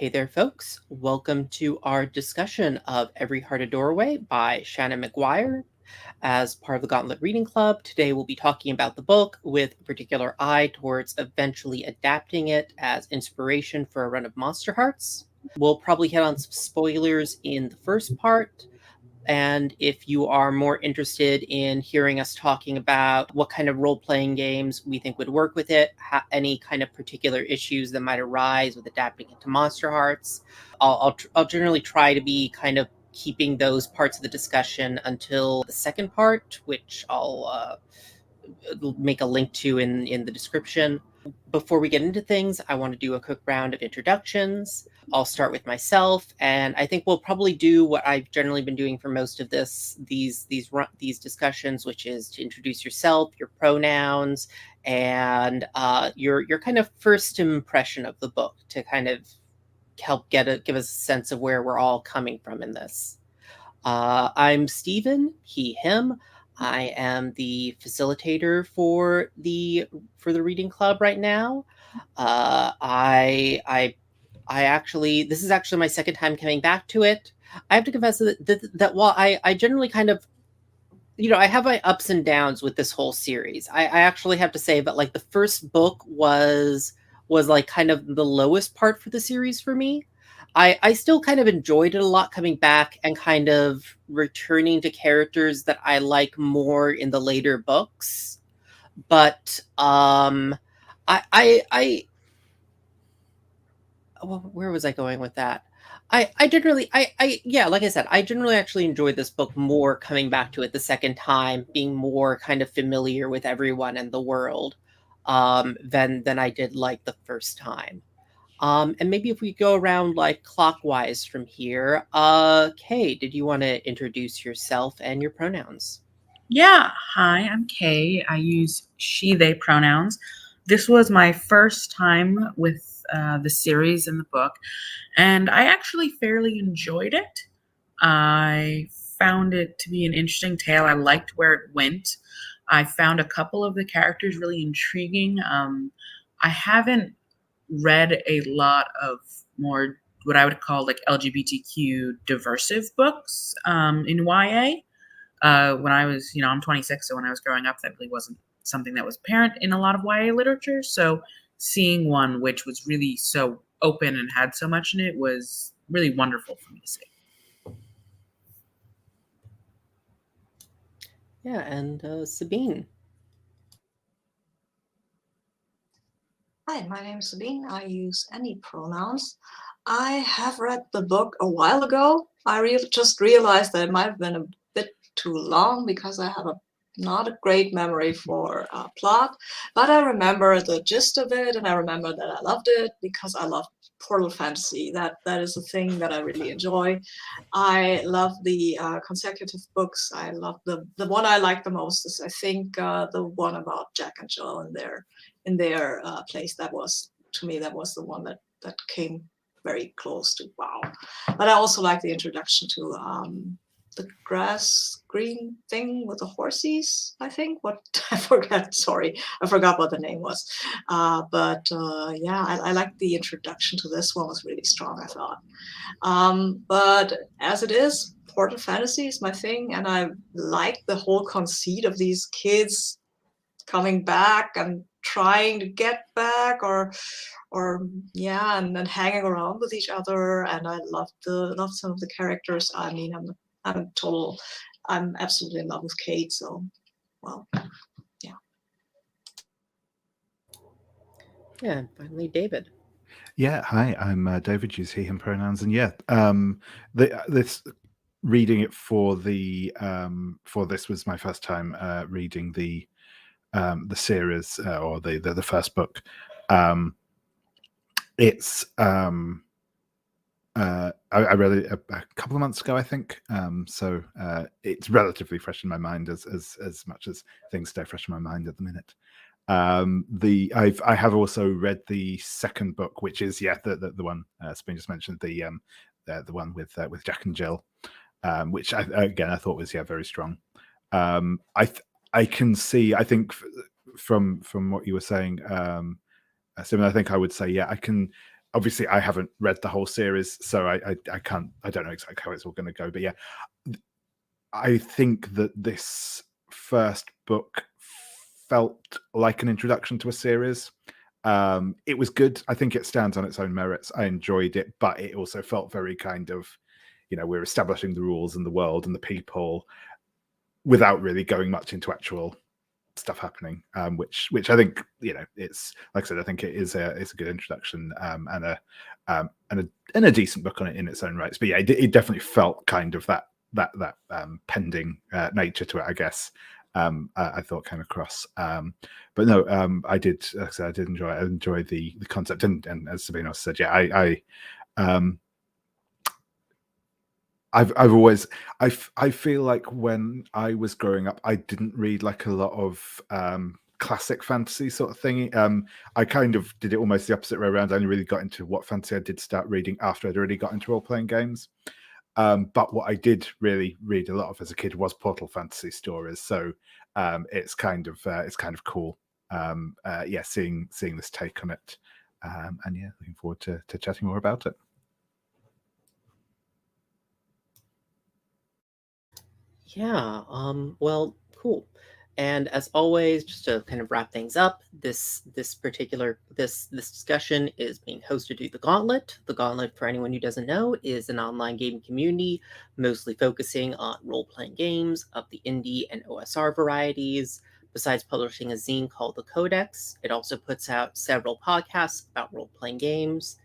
Hey there, folks. Welcome to our discussion of Every Heart a Doorway by Seanan McGuire. As part of the Gauntlet Reading Club, today we'll be talking about the book with a particular eye towards eventually adapting it as inspiration for a run of Monsterhearts. We'll probably hit on some spoilers in the first part. And if you are more interested in hearing us talking about what kind of role-playing games we think would work with it, any kind of particular issues that might arise with adapting it to Monsterhearts, I'll generally try to be kind of keeping those parts of the discussion until the second part, which I'll make a link to in the description. Before we get into things, I want to do a quick round of introductions. I'll start with myself, and I think we'll probably do what I've generally been doing for most of these discussions, which is to introduce yourself, your pronouns, and your kind of first impression of the book to kind of help give us a sense of where we're all coming from in this. I'm Stephen, he, him. I am the facilitator for the reading club right now. I actually, this is actually my second time coming back to it. I have to confess that while I generally kind of, I have my ups and downs with this whole series. I actually have to say that like the first book was like kind of the lowest part for the series for me. I still kind of enjoyed it a lot coming back and kind of returning to characters that I like more in the later books. But where was I going with that? I generally yeah, like I said, I generally actually enjoyed this book more coming back to it the second time, being more kind of familiar with everyone and the world than I did like the first time. And maybe if we go around like clockwise from here, Kay, did you want to introduce yourself and your pronouns? Yeah, hi, I'm Kay. I use she, they pronouns. This was my first time with the series and the book, and I actually fairly enjoyed it. I found it to be an interesting tale. I liked where it went. I found a couple of the characters really intriguing. I haven't read a lot of more what I would call like LGBTQ diversive books in YA. When I was, I'm 26, so when I was growing up, that really wasn't something that was apparent in a lot of YA literature. So seeing one which was really so open and had so much in it was really wonderful for me to see. Yeah, and Sabine. Hi, my name is Sabine. I use any pronouns. I have read the book a while ago. I just realized that it might have been a bit too long because I have not a great memory for plot, but I remember the gist of it, and I remember that I loved it because I love portal fantasy. That is a thing that I really enjoy. I love the consecutive books. I love the one I like the most is I think the one about Jack and Jill in their place. That was, to me, that was the one that came very close to wow. But I also like the introduction to the grass green thing with the horses. I think what I forgot. Sorry, I forgot what the name was. Yeah, I like the introduction to this one was really strong, I thought. But as it is, portal fantasy is my thing, and I like the whole conceit of these kids coming back and trying to get back, or yeah, and then hanging around with each other. And I love some of the characters. I mean, I'm absolutely in love with Kate. So, well, yeah. Yeah, and finally David. Yeah, hi, I'm David, use he, him pronouns, and yeah, this reading it for this was my first time reading the series or the first book. It's I read it a couple of months ago, I think. So it's relatively fresh in my mind, as much as things stay fresh in my mind at the minute. I have also read the second book, which is the one Spain just mentioned, the one with Jack and Jill, which I thought was very strong. I can see, I think from what you were saying, Simon, I think I would say I can obviously I haven't read the whole series, so I don't know exactly how it's all going to go. But yeah, I think that this first book felt like an introduction to a series. It was good. I think it stands on its own merits. I enjoyed it, but it also felt very kind of, we're establishing the rules and the world and the people without really going much into actual stuff happening, which I think, it's, like I said, I think it's a good introduction, and a decent book on it in its own rights. But yeah, it definitely felt kind of that pending nature to it, I guess. I thought came across, but no, I did. Like I said, I did enjoy the concept, and as Sabine also said, yeah, I've always I feel like when I was growing up, I didn't read like a lot of classic fantasy sort of thing. I kind of did it almost the opposite way around. I only really got into what fantasy I did start reading after I'd already got into role-playing games. But what I did really read a lot of as a kid was Portal fantasy stories. So it's kind of cool. Seeing this take on it, and yeah, looking forward to chatting more about it. Yeah, well, cool. And as always, just to kind of wrap things up, this discussion is being hosted through the Gauntlet. The Gauntlet, for anyone who doesn't know, is an online gaming community mostly focusing on role-playing games of the indie and OSR varieties. Besides publishing a zine called The Codex, it also puts out several podcasts about role-playing games.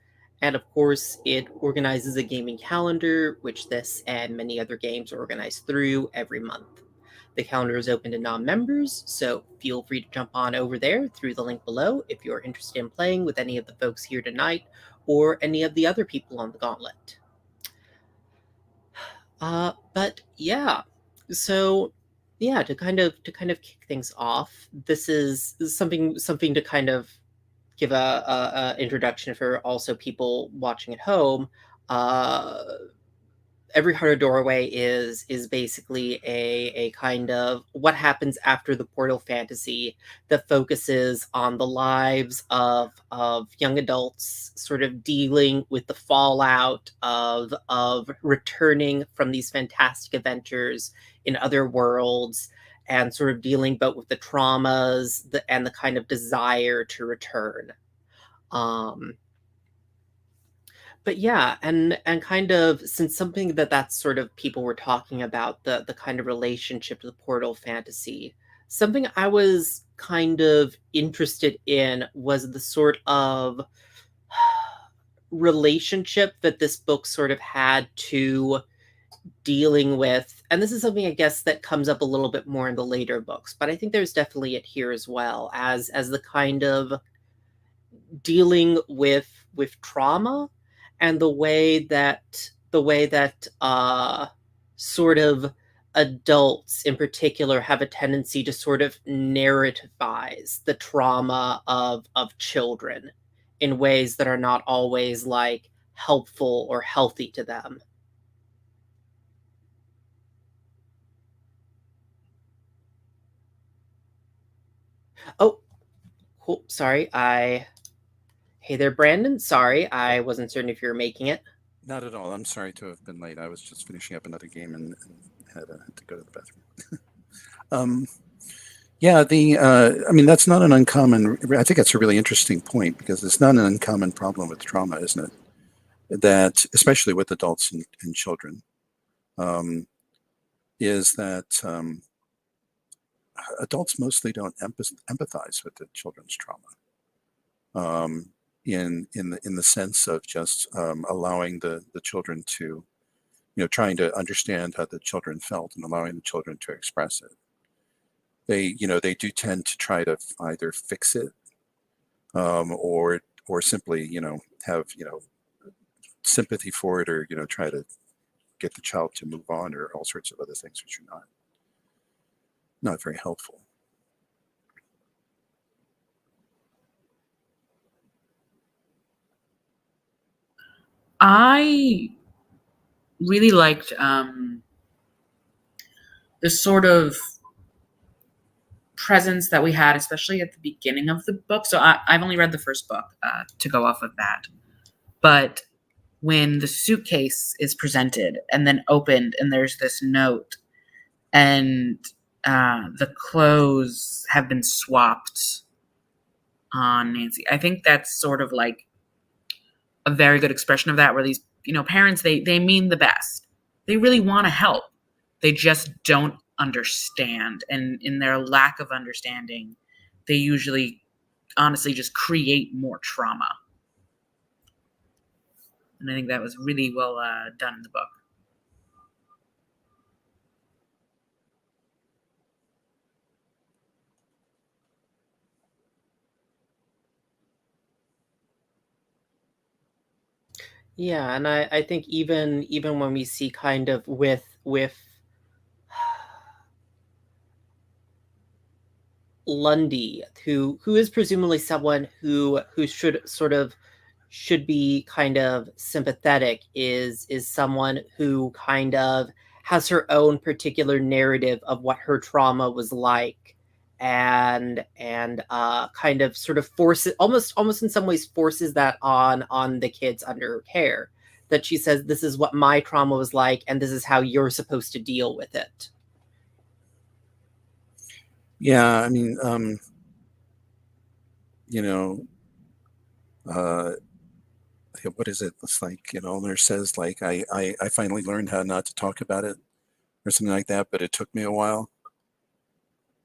And of course, it organizes a gaming calendar, which this and many other games are organized through every month. The calendar is open to non-members, so feel free to jump on over there through the link below if you're interested in playing with any of the folks here tonight or any of the other people on the Gauntlet. But yeah, so yeah, to kind of kick things off, this is something to kind of give a introduction for also people watching at home. Every Heart a Doorway is basically a kind of what happens after the Portal fantasy that focuses on the lives of young adults sort of dealing with the fallout of returning from these fantastic adventures in other worlds, and sort of dealing both with the traumas and the kind of desire to return. But yeah, and kind of, since something that's sort of people were talking about the kind of relationship to the Portal fantasy, something I was kind of interested in was the sort of relationship that this book sort of had to dealing with, and this is something I guess that comes up a little bit more in the later books, but I think there's definitely it here as well, as the kind of dealing with trauma, and the way that sort of adults in particular have a tendency to sort of narrativize the trauma of children in ways that are not always like helpful or healthy to them. Oh, cool. Sorry, Hey there, Brandon. Sorry, I wasn't certain if you were making it. Not at all. I'm sorry to have been late. I was just finishing up another game and had to go to the bathroom. Yeah, I mean, that's not an uncommon, I think that's a really interesting point, because it's not an uncommon problem with trauma, isn't it? That, especially with adults and children, is that adults mostly don't empathize with the children's trauma. In the sense of just allowing the children to, trying to understand how the children felt and allowing the children to express it. They do tend to try to either fix it, or simply, have, sympathy for it, or, try to get the child to move on, or all sorts of other things which are not very helpful. I really liked the sort of presence that we had, especially at the beginning of the book. So I've only read the first book, to go off of that. But when the suitcase is presented and then opened and there's this note and the clothes have been swapped on Nancy, I think that's sort of like a very good expression of that, where these, parents, they mean the best. They really want to help. They just don't understand. And in their lack of understanding, they usually honestly just create more trauma. And I think that was really well done in the book. Yeah, and I think even when we see kind of with Lundy, who is presumably someone who should be kind of sympathetic, is someone who kind of has her own particular narrative of what her trauma was like, and kind of sort of forces, almost in some ways forces that on the kids under her care, that she says, this is what my trauma was like and this is how you're supposed to deal with it. Yeah, I mean, uh, what is it? It's like, nurse says, like, I finally learned how not to talk about it or something like that, but it took me a while,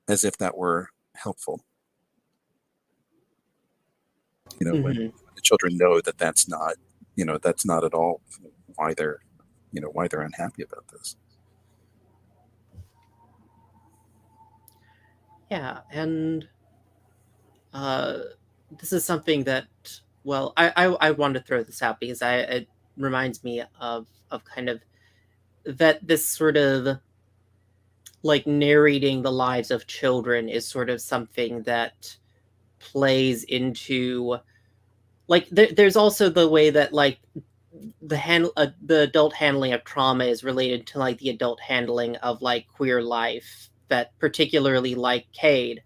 as if that were helpful. When the children know that that's not at all why they're unhappy about this. Yeah, and this is something that, well, I wanted to throw this out because it reminds me of kind of that this sort of like narrating the lives of children is sort of something that plays into, like, there's also the way that like the adult handling of trauma is related to like the adult handling of like queer life, that particularly like Cade,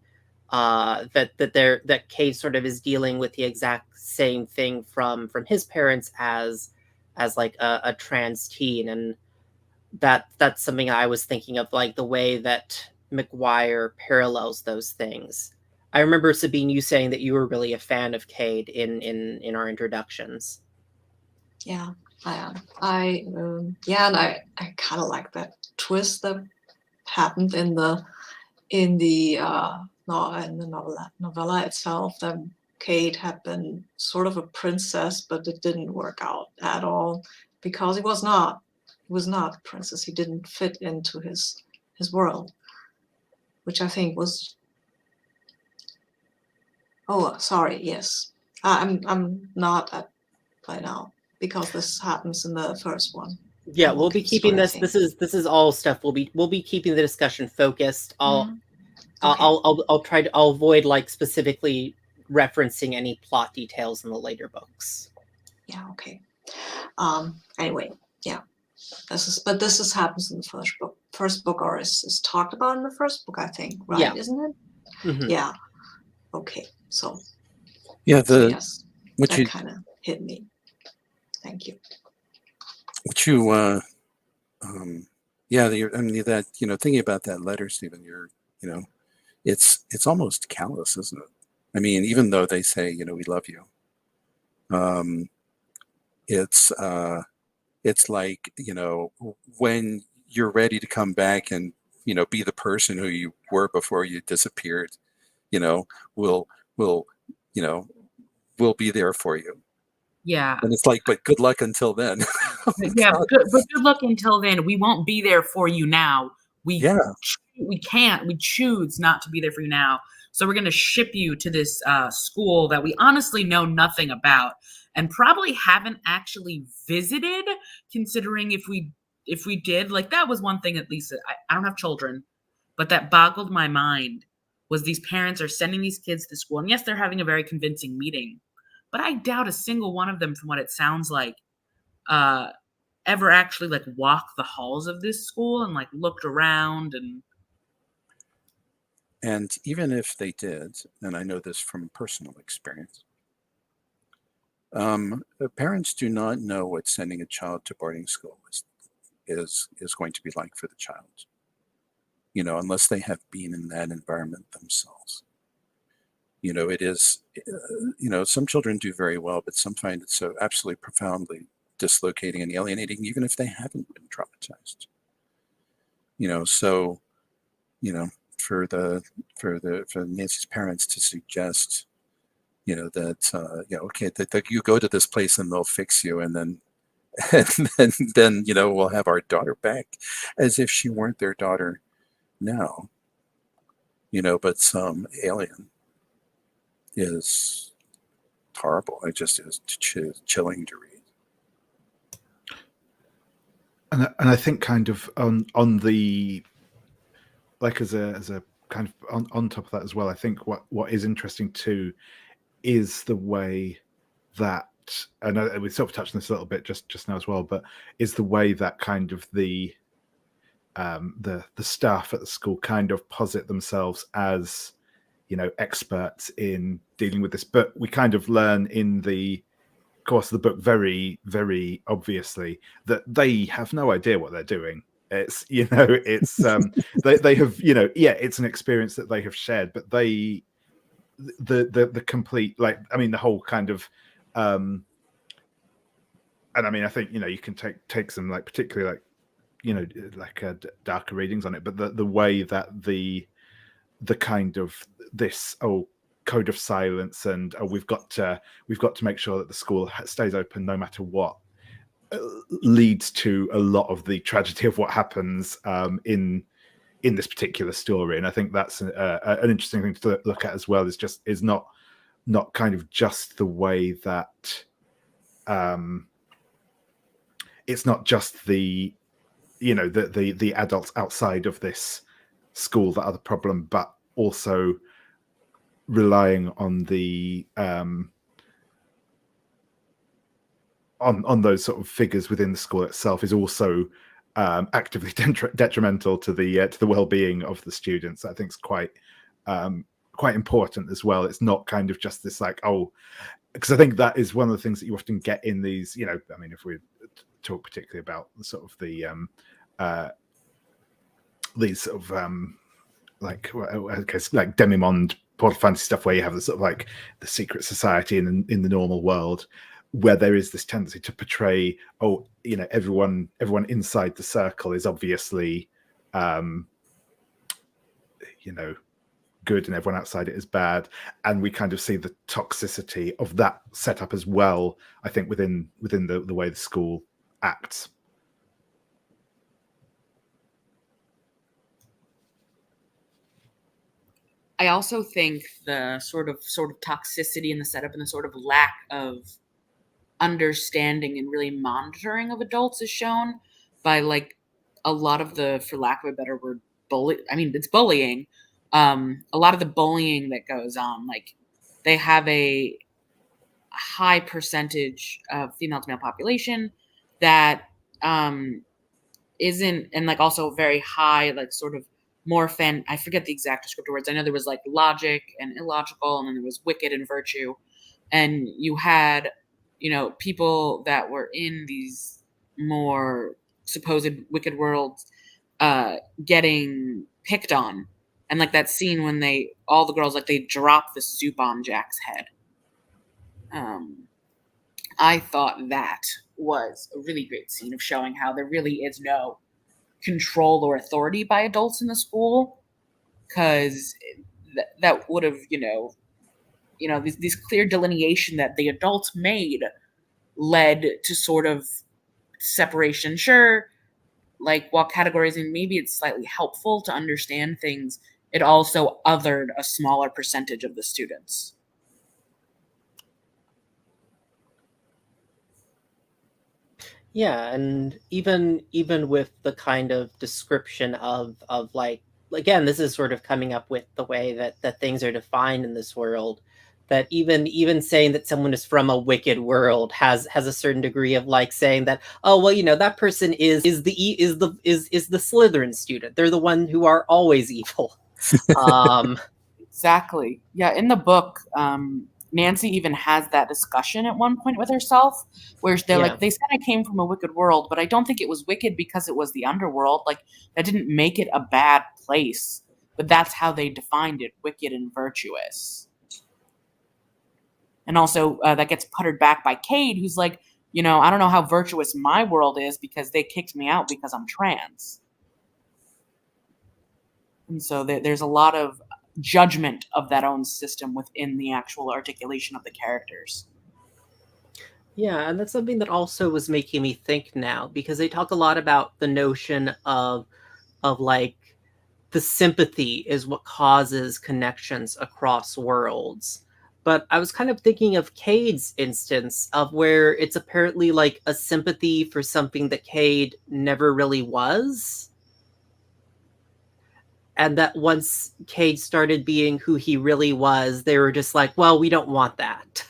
that Cade sort of is dealing with the exact same thing from his parents as like a trans teen, and that's something I was thinking of, like the way that McGuire parallels those things. I remember, Sabine, you saying that you were really a fan of Cade in our introductions. Yeah, I am. And I kind of like that twist that happened in the novella itself, that Kate had been sort of a princess, but it didn't work out at all because he was not a princess. He didn't fit into his world, which I think was. Oh, sorry. Yes, I'm not at by now because this happens in the first one. Yeah, I'm we'll be looking keeping through, I this. think. This is all stuff. We'll be keeping the discussion focused. Okay. I'll avoid like specifically referencing any plot details in the later books. Yeah. Okay. Anyway, yeah. This happens in the first book. First book, or is talked about in the first book, I think. Right? Yeah. Isn't it? Mm-hmm. Yeah. Okay. So. Yeah. Yes, what that you kind of hit me. Thank you. what you yeah, I mean, that, thinking about that letter, Stephen, it's almost callous, isn't it? I mean, even though they say, we love you, it's like, when you're ready to come back and, be the person who you were before you disappeared, we'll, we'll, we'll be there for you. Yeah. And it's like, but good luck until then. Yeah, but good luck until then. We won't be there for you now. We choose not to be there for you now. So we're going to ship you to this school that we honestly know nothing about and probably haven't actually visited, considering if we did, like, that was one thing, at least I don't have children, but that boggled my mind, was these parents are sending these kids to school. And yes, they're having a very convincing meeting, but I doubt a single one of them, from what it sounds like, ever actually like walked the halls of this school and like looked around. And even if they did, and I know this from personal experience, Parents do not know what sending a child to boarding school is going to be like for the child, unless they have been in that environment themselves. It is, some children do very well, but some find it so absolutely profoundly dislocating and alienating, even if they haven't been traumatized. So, for Nancy's parents to suggest, that, okay, that you go to this place and they'll fix you, and then, and then, we'll have our daughter back, as if she weren't their daughter now, but some alien, is horrible. It just is chilling to read. And I think kind of on the, like, as a kind of on top of that as well, I think what is interesting too is the way that, and we sort of touched on this a little bit just now as well, but is the way that kind of the staff at the school kind of posit themselves as, experts in dealing with this. But we kind of learn in the course of the book very, very obviously that they have no idea what they're doing. It's, it's they have, it's an experience that they have shared, but the complete, like, I mean, the whole kind of and I mean, I think, you can take some, like, particularly, like, like darker readings on it, but the way that the kind of this code of silence, and we've got to make sure that the school stays open no matter what, leads to a lot of the tragedy of what happens in this particular story. And I think that's an interesting thing to look at as well. Is not kind of just the way that it's not just the the adults outside of this school that are the problem, but also relying on the on those sort of figures within the school itself is also actively detrimental to the well-being of the students. I think is quite important as well. It's not kind of just this, like, because I think that is one of the things that you often get in these, I mean, if we talk particularly about the sort of the these sort of like demimonde portal fantasy stuff, where you have the sort of like the secret society in the normal world, where there is this tendency to portray, everyone inside the circle is obviously good and everyone outside it is bad, and we kind of see the toxicity of that setup as well, I think, within the way the school acts. I also think the sort of toxicity in the setup and the sort of lack of understanding and really monitoring of adults is shown by, like, a lot of the, for lack of a better word, it's bullying. A lot of the bullying that goes on, like, they have a high percentage of female to male population that isn't, and, like, also very high, like, sort of more I forget the exact descriptor words. I know there was, like, logic and illogical, and then there was wicked and virtue. And you had, people that were in these more supposed wicked worlds getting picked on. And, like, that scene when all the girls, like, they drop the soup on Jack's head. I thought that was a really great scene of showing how there really is no control or authority by adults in the school, because that would have, these clear delineation that the adults made led to sort of separation. Sure, like, while categorizing, maybe it's slightly helpful to understand things, it also othered a smaller percentage of the students. Yeah, and even with the kind of description of like, again, this is sort of coming up with the way that things are defined in this world, that even saying that someone is from a wicked world has a certain degree of, like, saying that, oh, well, that person is the Slytherin student. They're the one who are always evil. Exactly. Yeah, in the book, Nancy even has that discussion at one point with herself, where they're Yeah. like, they said I came from a wicked world, but I don't think it was wicked because it was the underworld. Like, that didn't make it a bad place, but that's how they defined it, wicked and virtuous. And also, that gets puttered back by Cade, who's like, I don't know how virtuous my world is because they kicked me out because I'm trans. And so there's a lot of judgment of that own system within the actual articulation of the characters. Yeah, and that's something that also was making me think now, because they talk a lot about the notion of like the sympathy is what causes connections across worlds. But I was kind of thinking of Cade's instance of where it's apparently like a sympathy for something that Cade never really was. And that once Cade started being who he really was, they were just like, well, we don't want that.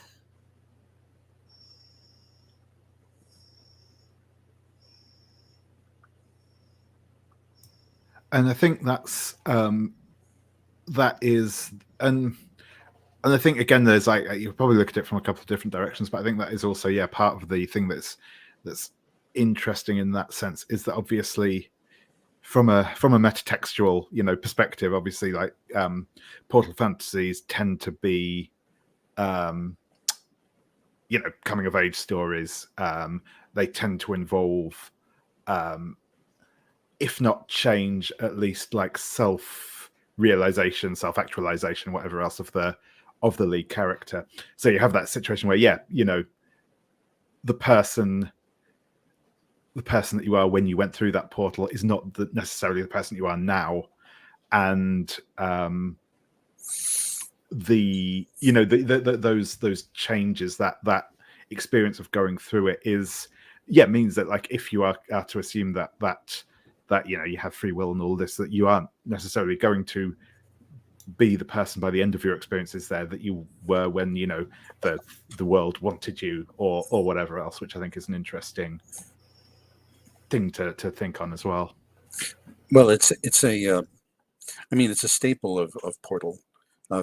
And I think that is, and I think again, there's like, you probably look at it from a couple of different directions, but I think that is also part of the thing that's interesting in that sense, is that obviously from a metatextual perspective, obviously, like portal fantasies tend to be coming of age stories. They tend to involve if not change, at least like self-realization, self-actualization, whatever else of the lead character. So you have that situation where the person that you are when you went through that portal is not necessarily the person you are now, and those changes, that experience of going through it is means that, like, if you are to assume that you have free will and all this, that you aren't necessarily going to be the person by the end of your experiences there that you were when the world wanted you, or whatever else, which I think is an interesting thing to think on as well. Well, it's a staple of portal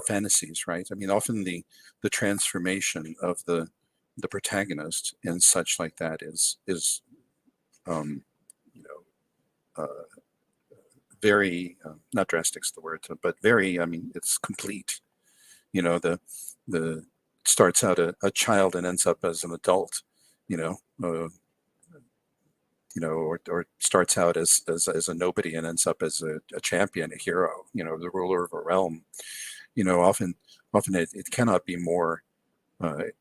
fantasies, right? I mean, often the transformation of the protagonist and such like that is very not drastic is the word, but very, it's complete. The starts out a child and ends up as an adult, or starts out as a nobody and ends up as a champion, a hero, the ruler of a realm. Often it cannot be more, it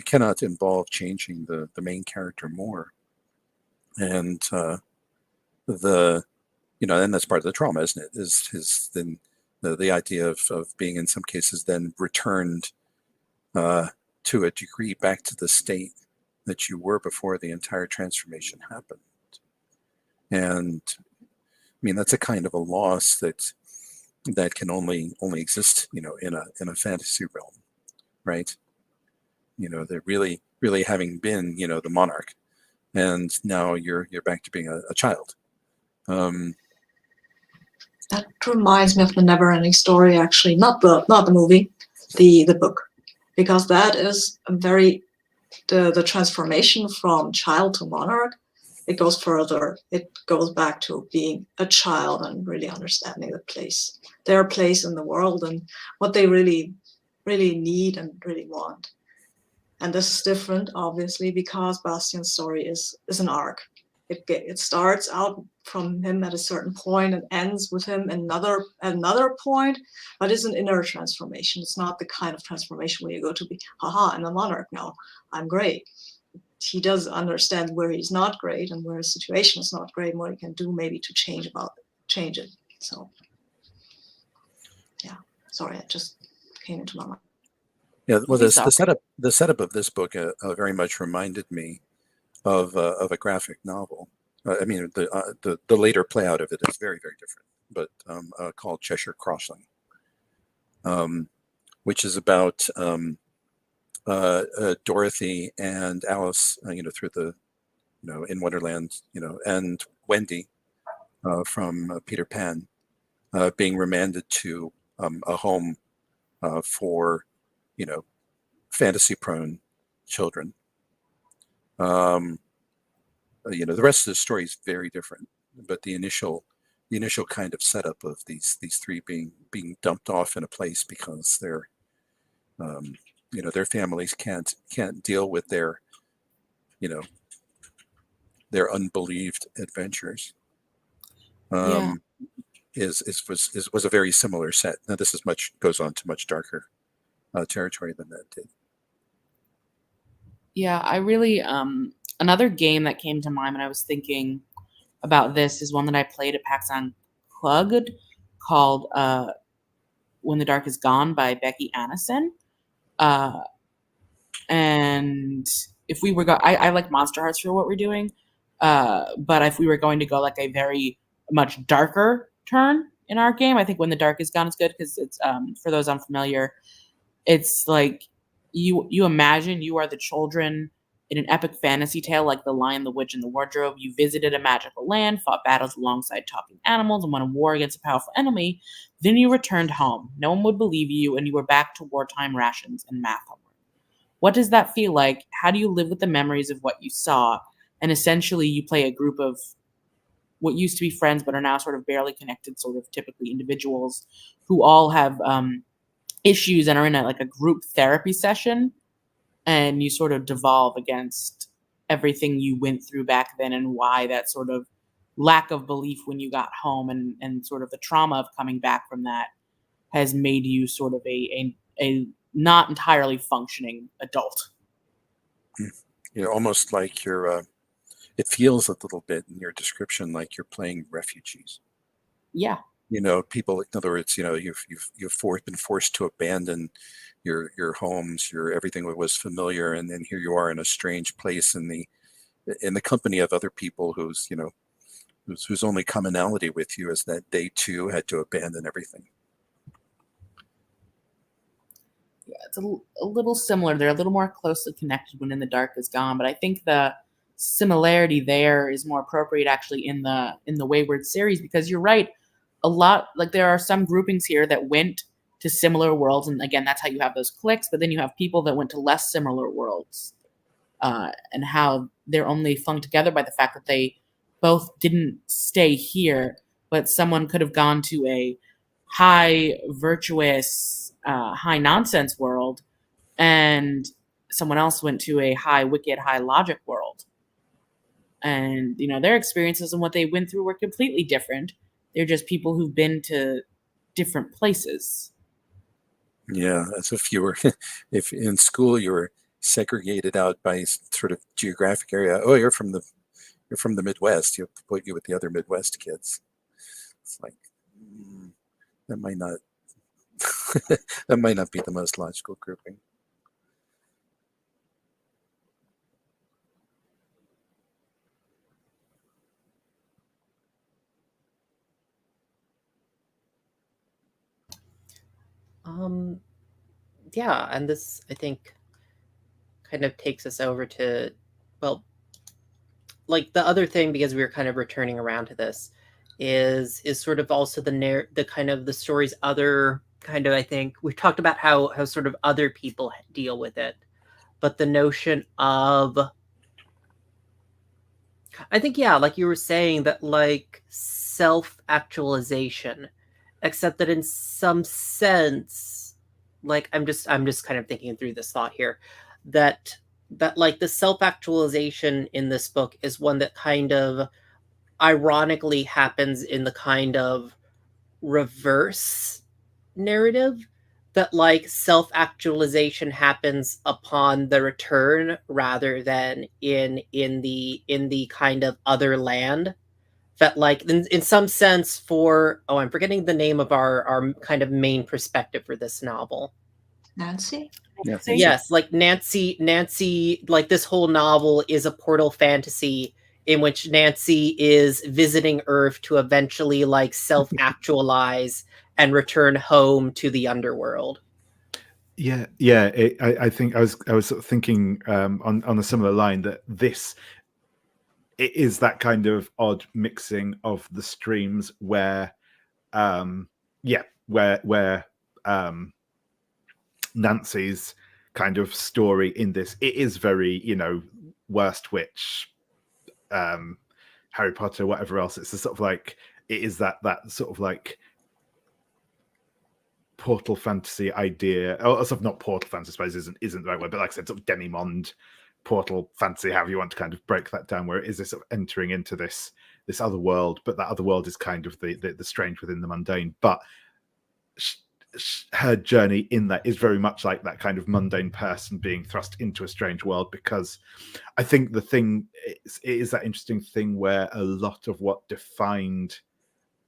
cannot involve changing the main character more. And and that's part of the trauma, isn't it? Is then the idea of being, in some cases, then returned to a degree back to the state that you were before the entire transformation happened. And that's a kind of a loss that can only exist, in a fantasy realm, right? They're really having been, the monarch, and now you're back to being a child. That reminds me of the Never-Ending Story, actually, not the movie, the book, because that is a very the transformation from child to monarch. It goes further. It goes back to being a child and really understanding their place in the world, and what they really, really need and really want. And this is different, obviously, because Bastian's story is an arc. It starts out from him at a certain point and ends with him at another point, but it's an inner transformation. It's not the kind of transformation where you go to be, haha, I'm a monarch now, I'm great. He does understand where he's not great and where his situation is not great and what he can do maybe to change it. So, yeah, sorry, it just came into my mind. Yeah, well, the setup of this book very much reminded me of a graphic novel. The later play out of it is very, very different, but called Cheshire Crossing, which is about Dorothy and Alice, through the, in Wonderland, and Wendy from Peter Pan, being remanded to a home for, fantasy-prone children. The rest of the story is very different, but the initial kind of setup of these three being dumped off in a place because their families can't deal with their unbelieved adventures. Yeah. Was a very similar set. Now this goes on to much darker territory than that did. Yeah, I really another game that came to mind when I was thinking about this is one that I played at PAX Unplugged called When the Dark Is Gone by Becky Annison. And if we were I like Monsterhearts for what we're doing. But if we were going to go like a very much darker turn in our game, I think When the Dark Is Gone is good because it's for those unfamiliar, it's like you imagine you are the children in an epic fantasy tale like The Lion, the Witch, and the Wardrobe. You visited a magical land, fought battles alongside talking animals, and won a war against a powerful enemy. Then you returned home. No one would believe you, and you were back to wartime rations and math homework. What does that feel like? How do you live with the memories of what you saw? And essentially, you play a group of what used to be friends but are now sort of barely connected, sort of typically individuals who all have issues and are in a group therapy session, and you sort of devolve against everything you went through back then and why that sort of lack of belief when you got home and sort of the trauma of coming back from that has made you sort of a not entirely functioning adult. Almost like you're it feels a little bit in your description like you're playing refugees. Yeah. People, in other words, you've been forced to abandon your homes, everything that was familiar, and then here you are in a strange place in the company of other people whose only commonality with you is that they too had to abandon everything. Yeah, it's a little similar. They're a little more closely connected when In the Dark Is Gone, but I think the similarity there is more appropriate actually in the Wayward series, because you're right. A lot, like there are some groupings here that went to similar worlds, and again, that's how you have those cliques. But then you have people that went to less similar worlds, and how they're only flung together by the fact that they both didn't stay here, but someone could have gone to a high virtuous, high nonsense world, and someone else went to a high wicked, high logic world. And their experiences and what they went through were completely different. They're just people who've been to different places. Yeah, as if you were, if in school you were segregated out by sort of geographic area. Oh, you're from the Midwest. You have to put you with the other Midwest kids. It's like that might not that might not be the most logical grouping. Yeah, and this, I think, kind of takes us over to, well, like the other thing, because we were kind of returning around to this, is sort of also the kind of the story's other kind of, I think we've talked about how sort of other people deal with it, but the notion of, I think, yeah, like you were saying, that like self-actualization, except that in some sense, like I'm just kind of thinking through this thought here, that like the self-actualization in this book is one that kind of ironically happens in the kind of reverse narrative, that like self-actualization happens upon the return rather than in the kind of other land, that like in some sense, for I'm forgetting the name of our kind of main perspective for this novel. Nancy? Yes, like Nancy, like this whole novel is a portal fantasy in which Nancy is visiting Earth to eventually like self-actualize and return home to the underworld. Yeah. I think I was sort of thinking on a similar line, that it is that kind of odd mixing of the streams where Nancy's kind of story in this. It is very, worst witch, Harry Potter, whatever else. It's a sort of like, it is that sort of like portal fantasy idea, or sort of not portal fantasy, I suppose isn't the right word, but like I said, sort of demi-monde portal fantasy, however you want to kind of break that down, where it is this sort of entering into this other world, but that other world is kind of the strange within the mundane. But her journey in that is very much like that kind of mundane person being thrust into a strange world, because I think the thing is that interesting thing where a lot of what defined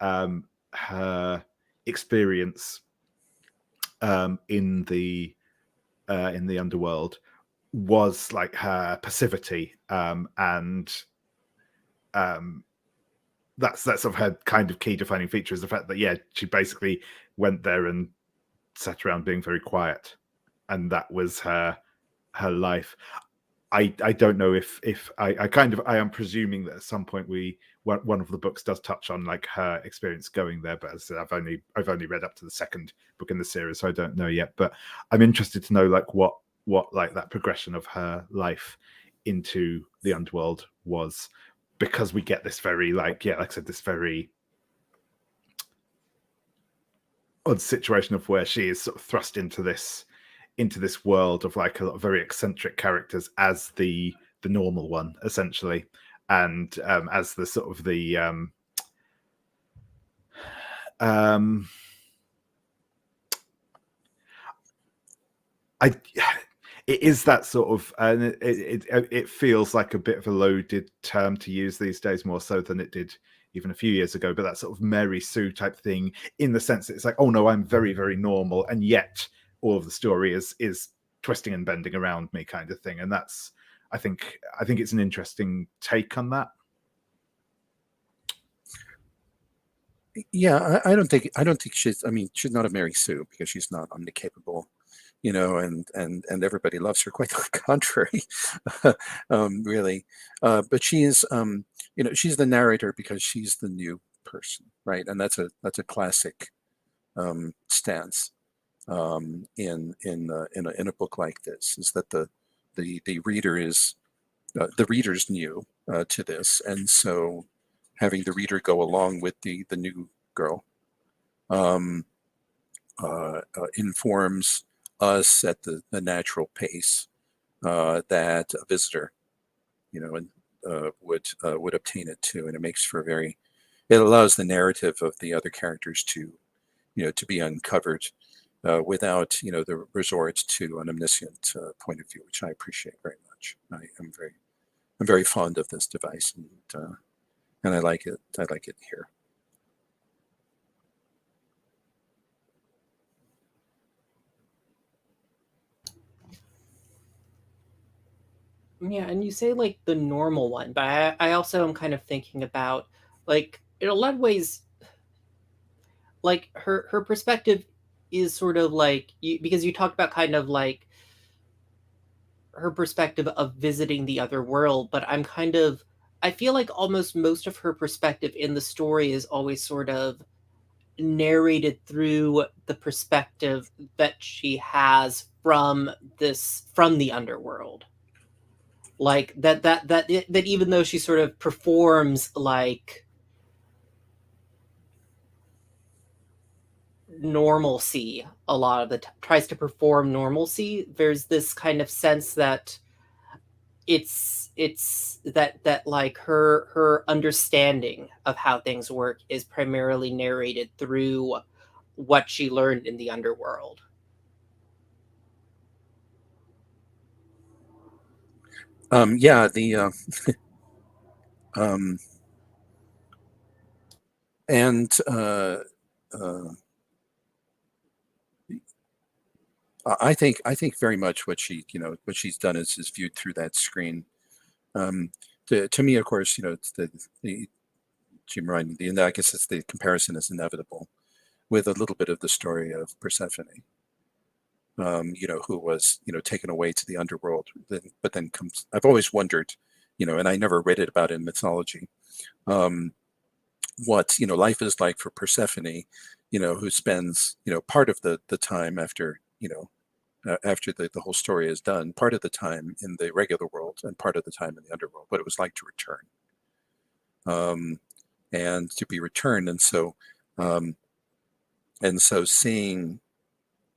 her experience in the underworld was like her passivity, and that's sort of her kind of key defining feature, is the fact that she basically went there and sat around being very quiet, and that was her life. I don't know if I am presuming that at some point one of the books does touch on like her experience going there, but as I said, I've only read up to the second book in the series, so I don't know yet. But I'm interested to know like what like that progression of her life into the underworld was, because we get this very like I said, this very odd situation of where she is sort of thrust into this world of like a lot of very eccentric characters as the normal one, essentially, and as the sort of the it is that sort of, and it feels like a bit of a loaded term to use these days, more so than it did even a few years ago, but that sort of Mary Sue type thing, in the sense that it's like, oh no, I'm very, very normal, and yet all of the story is twisting and bending around me, kind of thing. And that's, I think it's an interesting take on that. Yeah, I don't think she's. I mean, she's not a Mary Sue, because she's not omnicapable, and everybody loves her. Quite the contrary, really. But she is, she's the narrator because she's the new person, right? And that's a classic stance in a book like this, is that the reader is the reader's new to this, and so having the reader go along with the new girl informs us at the natural pace that a visitor, would obtain it too, and it makes for it allows the narrative of the other characters to be uncovered without the resort to an omniscient point of view, which I appreciate very much. I'm very fond of this device, and I like it. I like it here. Yeah, and you say like the normal one, but I also am kind of thinking about like in a lot of ways, like her perspective is sort of like because you talked about kind of like her perspective of visiting the other world, but I feel like almost most of her perspective in the story is always sort of narrated through the perspective that she has from the underworld. Like that even though she sort of performs like normalcy a lot of the tries to perform normalcy, there's this kind of sense that it's that like her understanding of how things work is primarily narrated through what she learned in the underworld. Yeah, the and I think very much what she's done is viewed through that screen. To me, of course, it's the Jim Ryan. I guess it's the comparison is inevitable with a little bit of the story of Persephone, who was taken away to the underworld, but then comes. I've always wondered, and I never read it about it in mythology, what life is like for Persephone, who spends part of the time after after the whole story is done, part of the time in the regular world and part of the time in the underworld, what it was like to return, and to be returned. Um, and so seeing,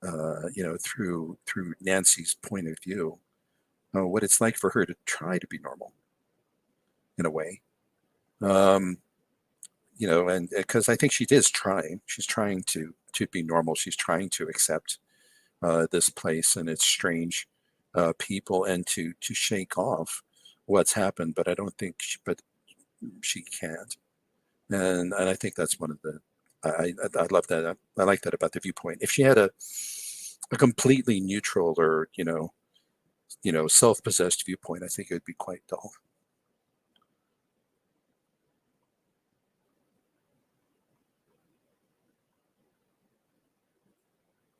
through Nancy's point of view, what it's like for her to try to be normal in a way. And because I think she is trying. She's trying to be normal. She's trying to accept this place and its strange people, and to shake off what's happened. But I don't think, she can't. And I think that's one of the. I love that. I like that about the viewpoint. If she had a completely neutral, or self-possessed viewpoint, I think it would be quite dull.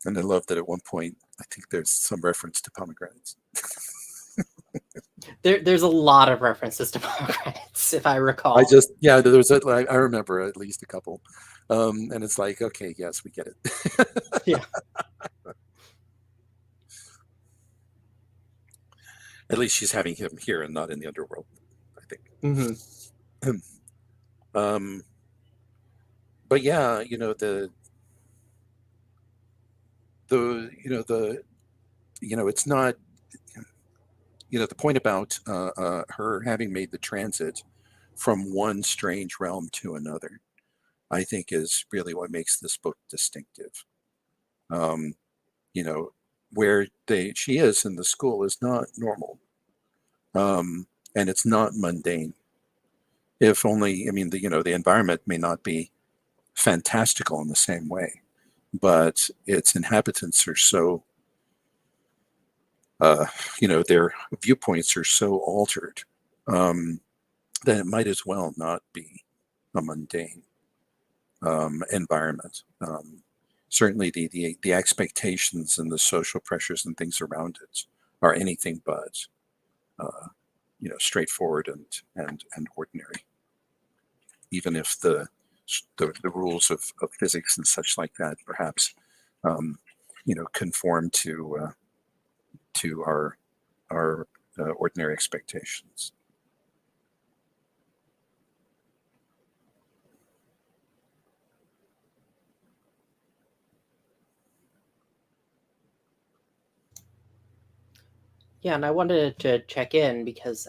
And I love that at one point, I think there's some reference to pomegranates. There's a lot of references to pomegranates, if I recall. I remember at least a couple. And it's like, okay, yes, we get it. Yeah. At least she's having him here and not in the underworld, I think. Mm-hmm. But yeah, the it's not, the point about her having made the transit from one strange realm to another, I think, is really what makes this book distinctive. You know, where she is in the school is not normal, and it's not mundane. If only, I mean, the environment may not be fantastical in the same way, but its inhabitants are so, their viewpoints are so altered, that it might as well not be a mundane environment. Certainly, the expectations and the social pressures and things around it are anything but, straightforward and ordinary. Even if the rules of physics and such like that perhaps, conform to our ordinary expectations. Yeah, and I wanted to check in because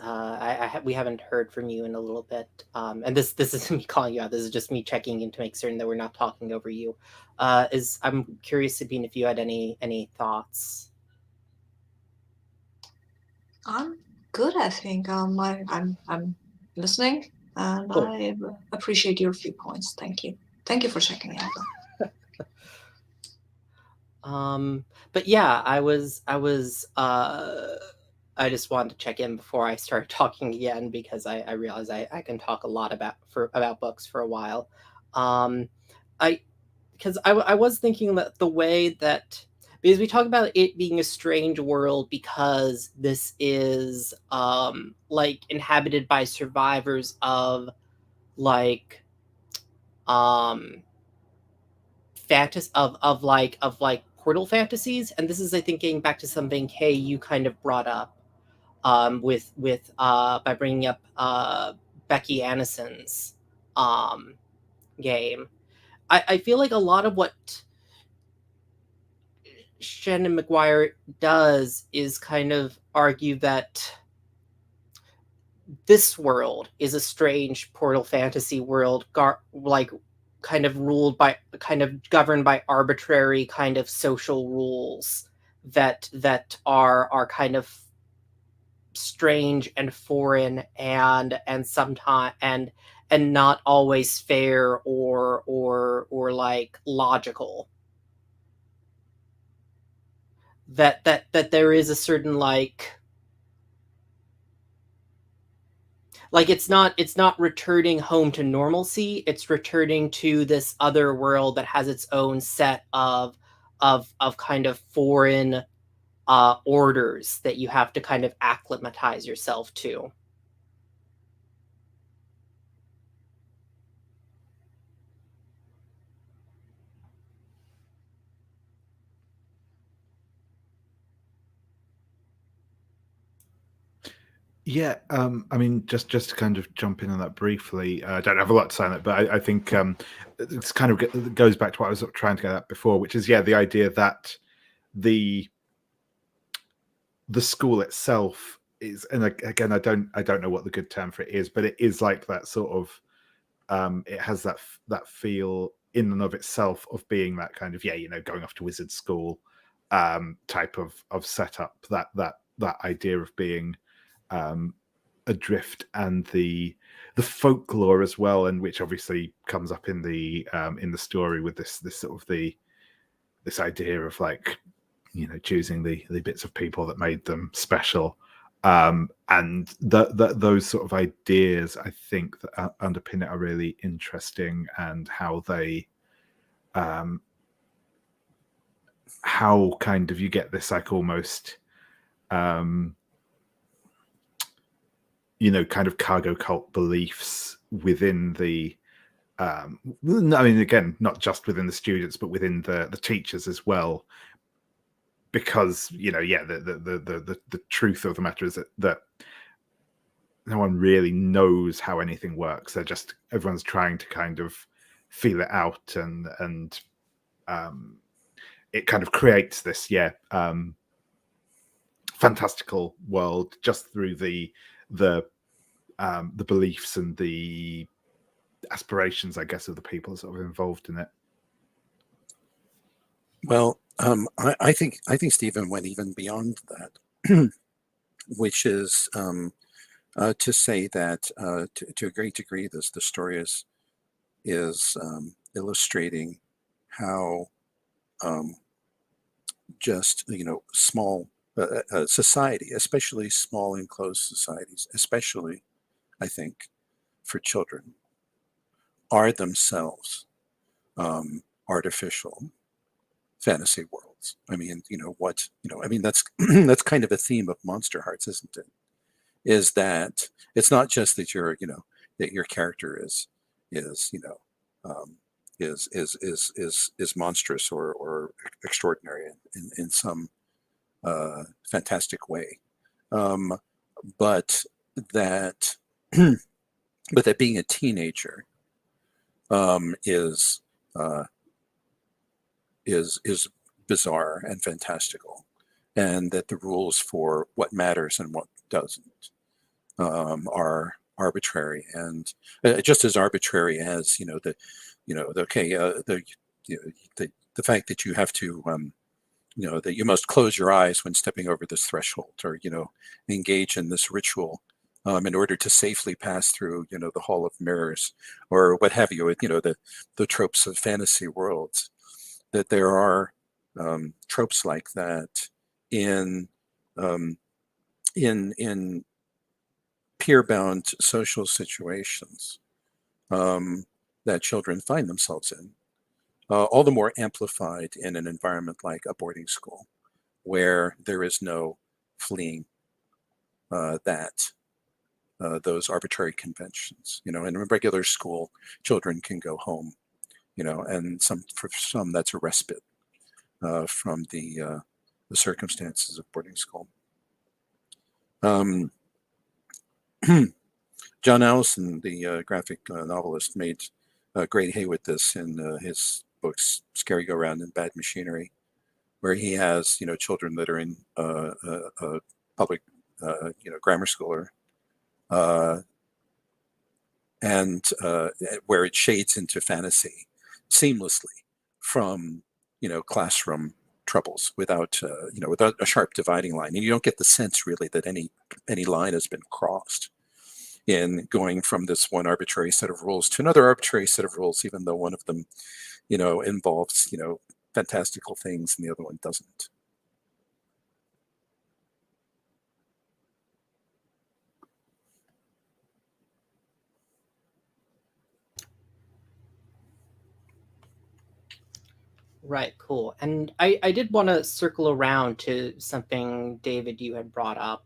we haven't heard from you in a little bit. And this isn't me calling you out. This is just me checking in to make certain that we're not talking over you. I'm curious, Sabine, if you had any thoughts. I'm good, I think. I'm listening, and Cool. I appreciate your viewpoints. Thank you. Thank you for checking in. But yeah, I just wanted to check in before I start talking again because I realize I can talk a lot about books for a while. Um, I because I was thinking that the way that, because we talk about it being a strange world because this is like inhabited by survivors of like um of like portal fantasies, and this is, I think, getting back to something, Kay, you kind of brought up with by bringing up Becky Annison's um game. I feel like a lot of what Seanan McGuire does is kind of argue that this world is a strange portal fantasy world, like kind of governed by arbitrary kind of social rules that are kind of strange and foreign and sometimes and not always fair or like logical. That there is a certain like it's not returning home to normalcy, it's returning to this other world that has its own set of kind of foreign orders that you have to kind of acclimatize yourself to. Yeah, I mean, just to kind of jump in on that briefly, I don't have a lot to say on it, but I think it's kind of it goes back to what I was trying to get at before, which is the idea that the school itself is, and again, I don't know what the good term for it is, but it is like that sort of it has that feel in and of itself of being that kind of going off to wizard school type of setup, that idea of being adrift, and the folklore as well, and which obviously comes up in the story with this sort of this idea of like choosing the bits of people that made them special, and those sort of ideas I think that underpin it are really interesting, and how they how kind of you get this like almost kind of cargo cult beliefs within the I mean, again, not just within the students, but within the teachers as well, because the truth of the matter is that no one really knows how anything works. Everyone's trying to kind of feel it out, and it kind of creates this fantastical world just through the beliefs and the aspirations, I guess, of the people sort of involved in it. Well, I think Stephen went even beyond that, which is to say that to a great degree, the story is illustrating how just small society, especially small enclosed societies, especially I think for children, are themselves artificial fantasy worlds. I mean, I mean, that's that's kind of a theme of Monsterhearts, isn't it? Is that it's not just that that your character is um, is monstrous or extraordinary in some fantastic way, um, but that but that being a teenager is uh, is bizarre and fantastical, and that the rules for what matters and what doesn't are arbitrary, and just as arbitrary as the fact that you have to that you must close your eyes when stepping over this threshold, or engage in this ritual in order to safely pass through the Hall of Mirrors, or what have you. The tropes of fantasy worlds, that there are tropes like that in in peer-bound social situations that children find themselves in, all the more amplified in an environment like a boarding school, where there is no fleeing those arbitrary conventions. In a regular school, children can go home, and for some that's a respite from the circumstances of boarding school. John Allison, the graphic novelist, made great hay with this in his books Scary Go Round and Bad Machinery, where he has children that are in public grammar school, and where it shades into fantasy seamlessly from classroom troubles without without a sharp dividing line, and you don't get the sense really that any line has been crossed in going from this one arbitrary set of rules to another arbitrary set of rules, even though one of them involves fantastical things and the other one doesn't. Right, cool. And I did want to circle around to something, David, you had brought up,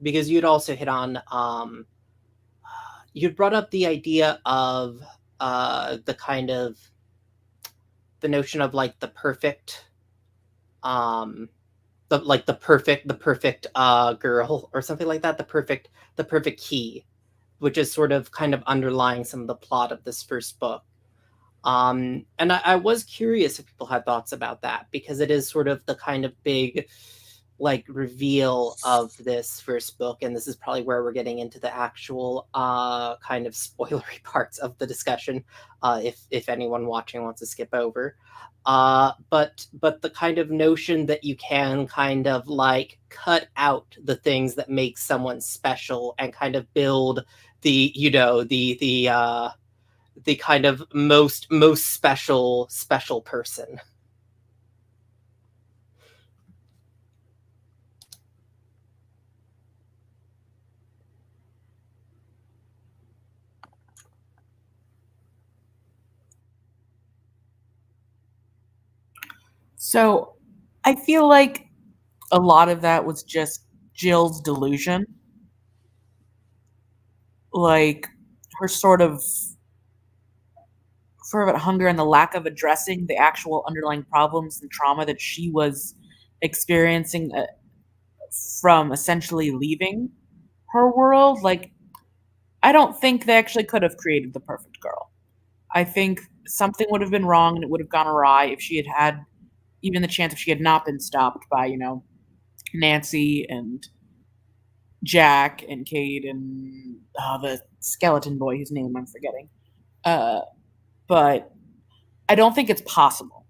because you'd also hit on, you'd brought up the idea of the kind of the notion of like the perfect, um, the perfect girl or something like that, the perfect key, which is sort of kind of underlying some of the plot of this first book. And I was curious if people had thoughts about that, because it is sort of the kind of big like reveal of this first book, and this is probably where we're getting into the actual kind of spoilery parts of the discussion, if anyone watching wants to skip over. But the kind of notion that you can kind of like cut out the things that make someone special and kind of build the, the kind of most special person. So I feel like a lot of that was just Jill's delusion. Like her sort of hunger and the lack of addressing the actual underlying problems and trauma that she was experiencing from essentially leaving her world. Like, I don't think they actually could have created the perfect girl. I think something would have been wrong and it would have gone awry if she had had even the chance, if she had not been stopped by, Nancy and Jack and Cade and the skeleton boy whose name I'm forgetting. Uh, but I don't think it's possible.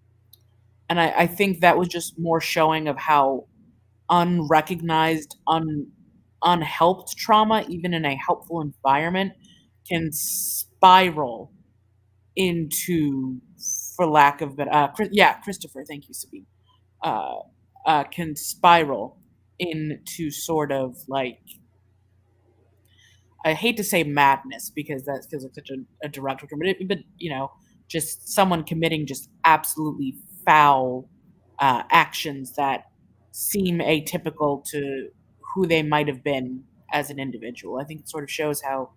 And I think that was just more showing of how unrecognized, unhelped trauma, even in a helpful environment, can spiral into, for lack of better, Christopher, thank you, Sabine, uh, can spiral into sort of like, I hate to say madness because that feels like such a derogatory term, but just someone committing just absolutely foul actions that seem atypical to who they might have been as an individual. I think it sort of shows how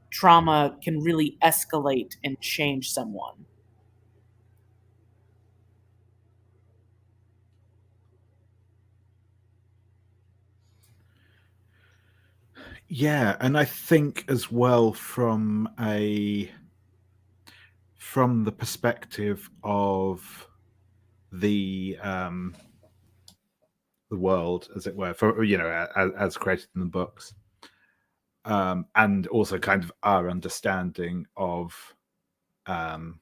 trauma can really escalate and change someone. Yeah, and I think as well from the perspective of the world, as it were, for as created in the books, and also kind of our understanding of um,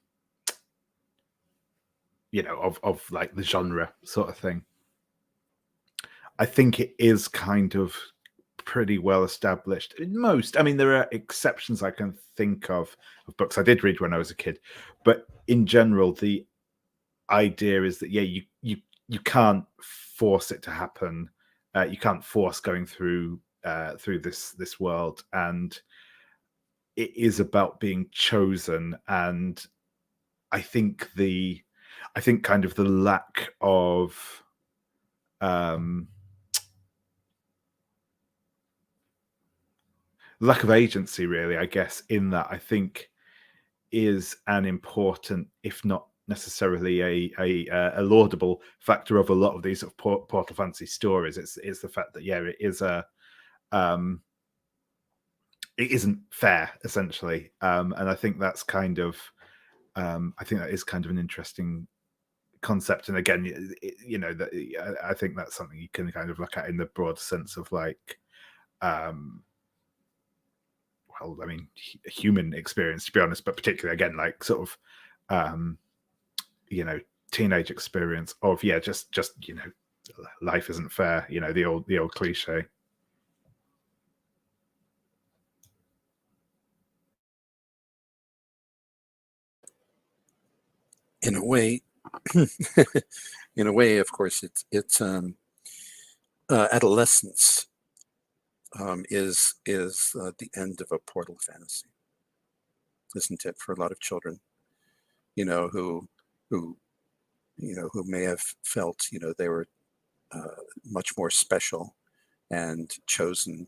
of like the genre sort of thing. I think it is kind of pretty well established in most. I mean, there are exceptions I can think of books I did read when I was a kid, but in general, the idea is that you can't force it to happen. You can't force going through this world, and it is about being chosen. And I think kind of the um, lack of agency, really, I guess, in that, I think is an important, if not necessarily a laudable factor of a lot of these sort of Portal Fantasy stories. It's the fact that it is it isn't fair, essentially, and I think that's kind of I think that is kind of an interesting concept. And again, that I think that's something you can kind of look at in the broad sense of like well, I mean, human experience, to be honest, but particularly again, like sort of, teenage experience of just life isn't fair. The old cliche. In a way, of course, it's adolescence is the end of a portal fantasy, isn't it? For a lot of children, who may have felt they were much more special and chosen,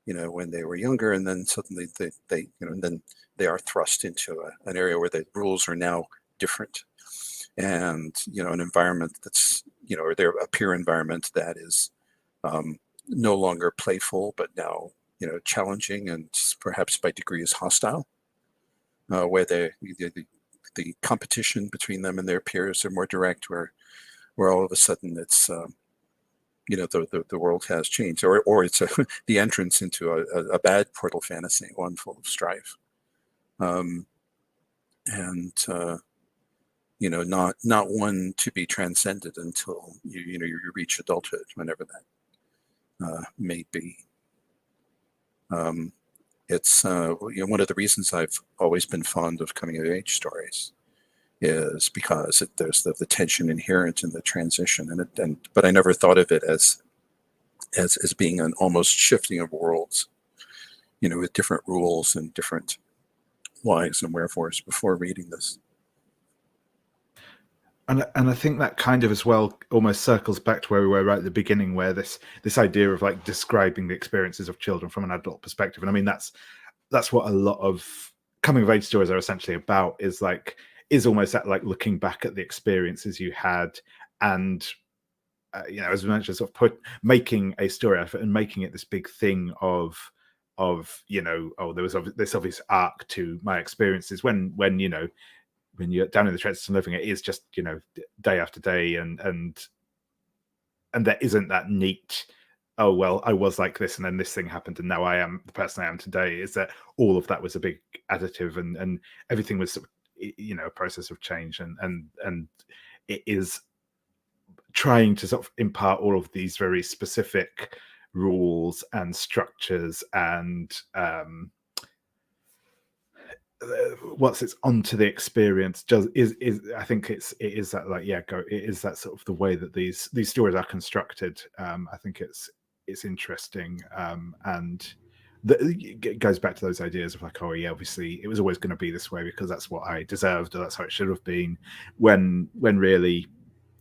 when they were younger, and then suddenly and then they are thrust into an area where the rules are now different. and an environment that's or their peer environment that is no longer playful, but now challenging and perhaps by degrees hostile, where the competition between them and their peers are more direct, where all of a sudden it's the world has changed, or it's the entrance into a bad portal fantasy, one full of strife, and not one to be transcended until you reach adulthood, whenever that may be. It's one of the reasons I've always been fond of coming of age stories is because there's the tension inherent in the transition, but I never thought of it as being an almost shifting of worlds, with different rules and different whys and wherefores before reading this. And I think that kind of as well almost circles back to where we were right at the beginning, where this idea of like describing the experiences of children from an adult perspective. And I mean, that's what a lot of coming of age stories are essentially about, is almost that like looking back at the experiences you had, and as we mentioned, sort of making a story out of it and making it this big thing of there was this obvious arc to my experiences, when you're down in the trenches and living it is just day after day, and there isn't that neat, oh well, I was like this and then this thing happened and now I am the person I am today. Is that all of that was a big additive, and everything was sort of, a process of change, and it is trying to sort of impart all of these very specific rules and structures and once it's onto the experience, I think it is that like it is that sort of the way that these stories are constructed. I think it's interesting, and it goes back to those ideas of like, oh yeah, obviously it was always going to be this way because that's what I deserved, or that's how it should have been, when really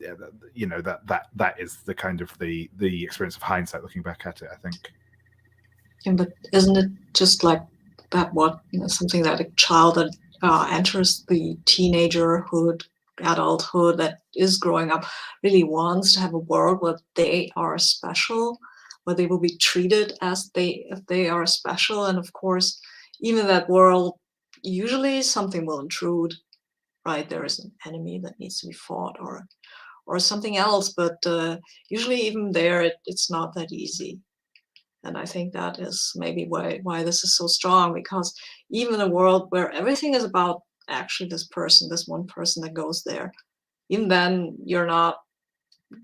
that is the kind of the experience of hindsight looking back at it, I think. Yeah, but isn't it just like that something that a child that enters the teenagerhood, adulthood, that is growing up, really wants to have a world where they are special, where they will be treated as if they are special. And of course, even that world, usually something will intrude, right? There is an enemy that needs to be fought, or something else, but usually even there it's not that easy. And I think that is maybe why this is so strong, because even in a world where everything is about actually this one person that goes there, even then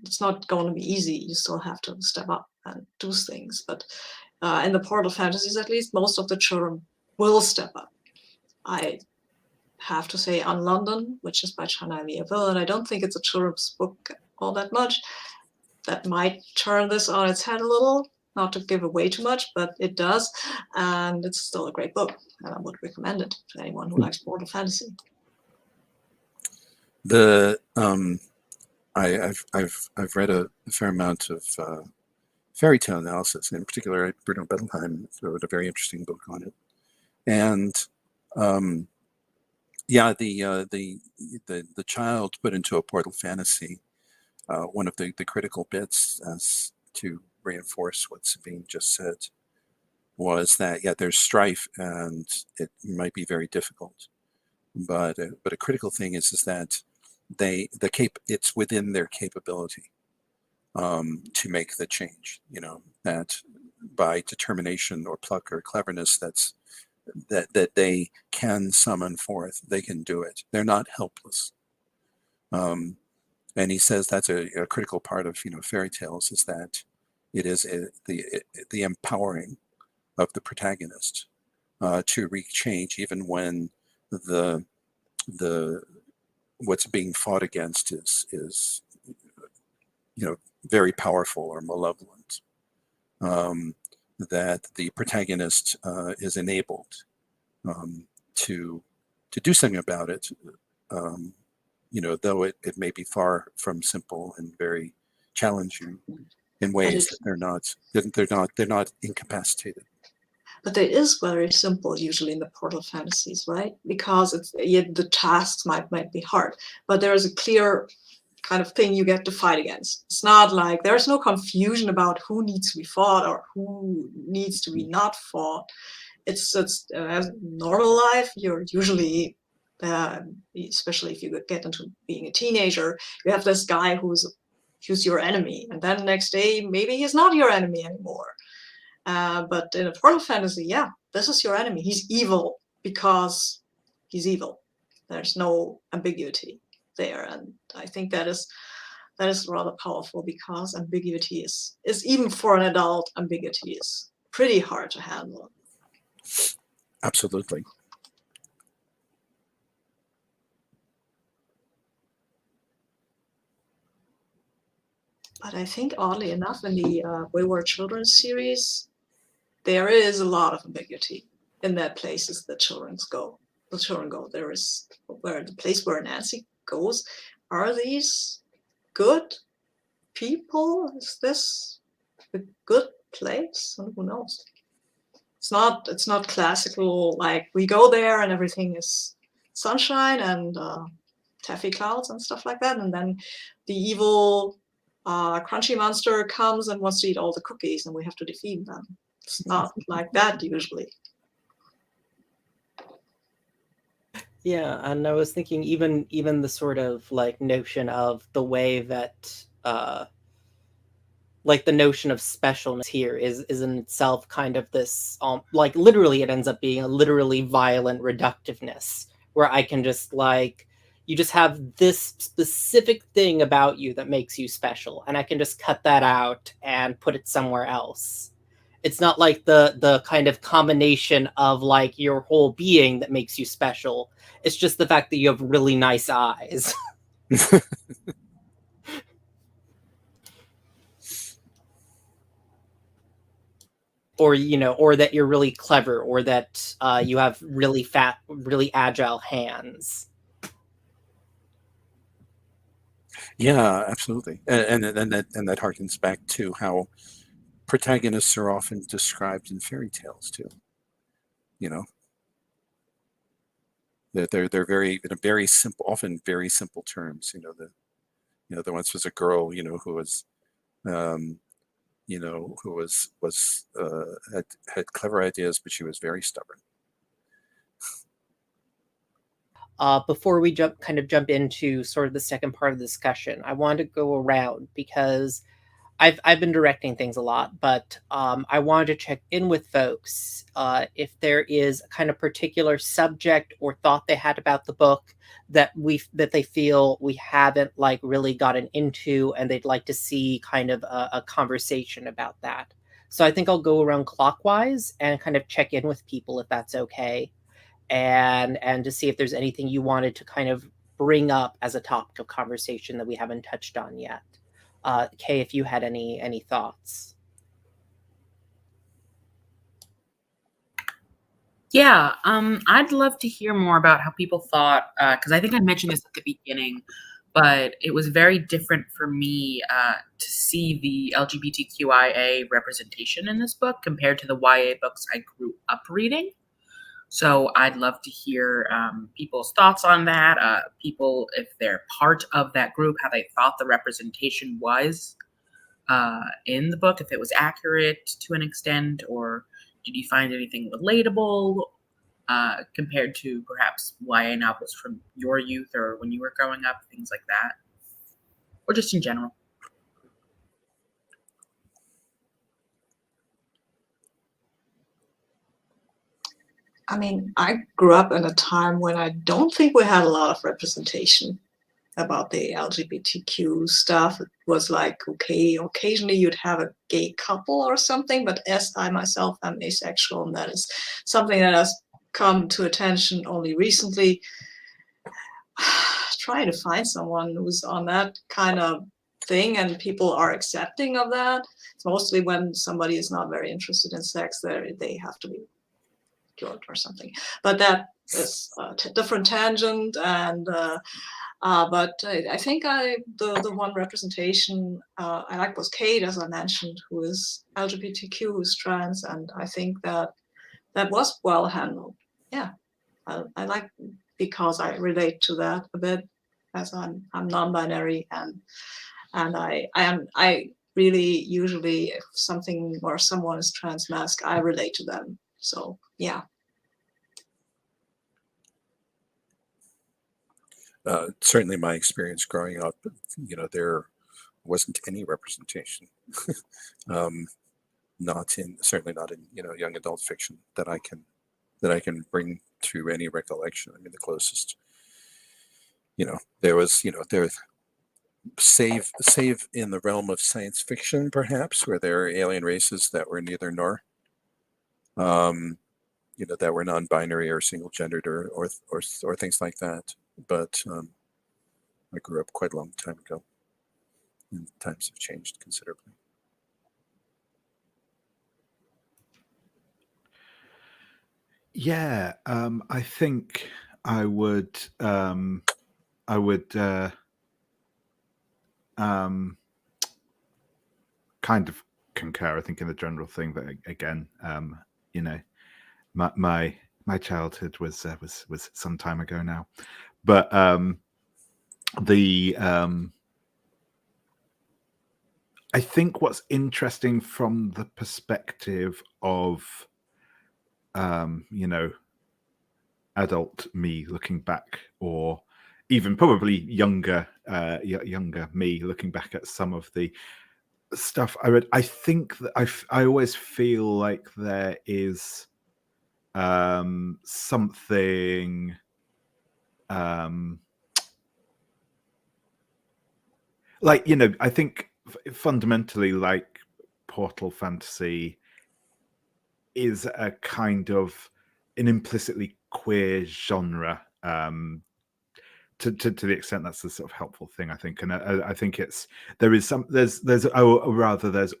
it's not going to be easy. You still have to step up and do things. But in the portal fantasies, at least, most of the children will step up. I have to say, on London, which is by China Miéville, and I don't think it's a children's book all that much, that might turn this on its head a little. Not to give away too much, but it does, and it's still a great book, and I would recommend it to anyone who likes portal fantasy. I've read a fair amount of fairy tale analysis, in particular Bruno Bettelheim wrote a very interesting book on it, and the child put into a portal fantasy. One of the critical bits, as to reinforce what Sabine just said, was that there's strife and it might be very difficult, but a critical thing is that it's within their capability to make the change. That by determination or pluck or cleverness, that they can summon forth, they can do it. They're not helpless. And he says that's a critical part of fairy tales, is that it is the empowering of the protagonist to wreak change, even when the what's being fought against is very powerful or malevolent. That the protagonist is enabled to do something about it, though it may be far from simple and very challenging in ways that they're not incapacitated. but it is very simple usually in the portal fantasies, right? Because the tasks might be hard, but there is a clear kind of thing you get to fight against. It's not like there's no confusion about who needs to be fought or who needs to be not fought. It's as normal life, you're usually, especially if you get into being a teenager, you have this guy who's your enemy, and then the next day maybe he's not your enemy anymore. But in a portal fantasy, yeah, this is your enemy. He's evil because he's evil. There's no ambiguity there, and I think that is rather powerful, because ambiguity is even for an adult, ambiguity is pretty hard to handle. Absolutely. But I think, oddly enough, in the Wayward Children series, there is a lot of ambiguity in that places the children go. There is the place where Nancy goes. Are these good people? Is this a good place? And who knows? It's not classical, like we go there and everything is sunshine and taffy clouds and stuff like that, and then the evil crunchy monster comes and wants to eat all the cookies and we have to defeat them. It's not like that usually. Yeah, and I was thinking even the sort of like notion of the way that like the notion of specialness here is in itself kind of this like literally it ends up being a literally violent reductiveness, where I can just like, you just have this specific thing about you that makes you special, and I can just cut that out and put it somewhere else. It's not like the kind of combination of like your whole being that makes you special. It's just the fact that you have really nice eyes. Or, you know, or that you're really clever, or that you have really fat, really agile hands. Yeah, absolutely. And that harkens back to how protagonists are often described in fairy tales too. You know, that they're very, in a very simple, often very simple terms. There once was a girl, who was, had clever ideas, but she was very stubborn. Before we jump into sort of the second part of the discussion, I wanted to go around because I've been directing things a lot, but I wanted to check in with folks if there is a kind of particular subject or thought they had about the book that they feel we haven't like really gotten into, and they'd like to see kind of a conversation about that. So I think I'll go around clockwise and kind of check in with people if that's okay, and to see if there's anything you wanted to kind of bring up as a topic of conversation that we haven't touched on yet. Kay, if you had any thoughts. Yeah, I'd love to hear more about how people thought, because I think I mentioned this at the beginning, but it was very different for me to see the LGBTQIA representation in this book compared to the YA books I grew up reading. So I'd love to hear people's thoughts on that, people, if they're part of that group, how they thought the representation was in the book, if it was accurate to an extent, or did you find anything relatable compared to perhaps YA novels from your youth or when you were growing up, things like that, or just in general? I mean, I grew up in a time when I don't think we had a lot of representation about the LGBTQ stuff. It was like, okay, occasionally you'd have a gay couple or something, but as I myself am asexual, and that is something that has come to attention only recently, trying to find someone who's on that kind of thing and people are accepting of that. It's mostly when somebody is not very interested in sex, they have to be cured or something. But that is a different tangent. And but I think the one representation I like was Kate, as I mentioned, who is LGBTQ, who's trans, and I think that that was well handled. Yeah, I like, because I relate to that a bit, as I'm non-binary, and I really usually, if something or someone is transmasc, I relate to them. So yeah. Certainly my experience growing up, there wasn't any representation. Certainly not in young adult fiction that I can bring to any recollection. I mean, the closest, there was, save in the realm of science fiction, perhaps, where there are alien races that were neither nor, that were non-binary or single-gendered or things like that. But I grew up quite a long time ago, and times have changed considerably. Yeah, I think I would kind of concur. I think in the general thing that again, my childhood was some time ago now, but I think what's interesting from the perspective of adult me looking back, or even probably younger me looking back at some of the stuff I read, I think that I always feel like there is something like, I think fundamentally, like, portal fantasy is a kind of an implicitly queer genre, to the extent that's the sort of helpful thing, I think. And I think there's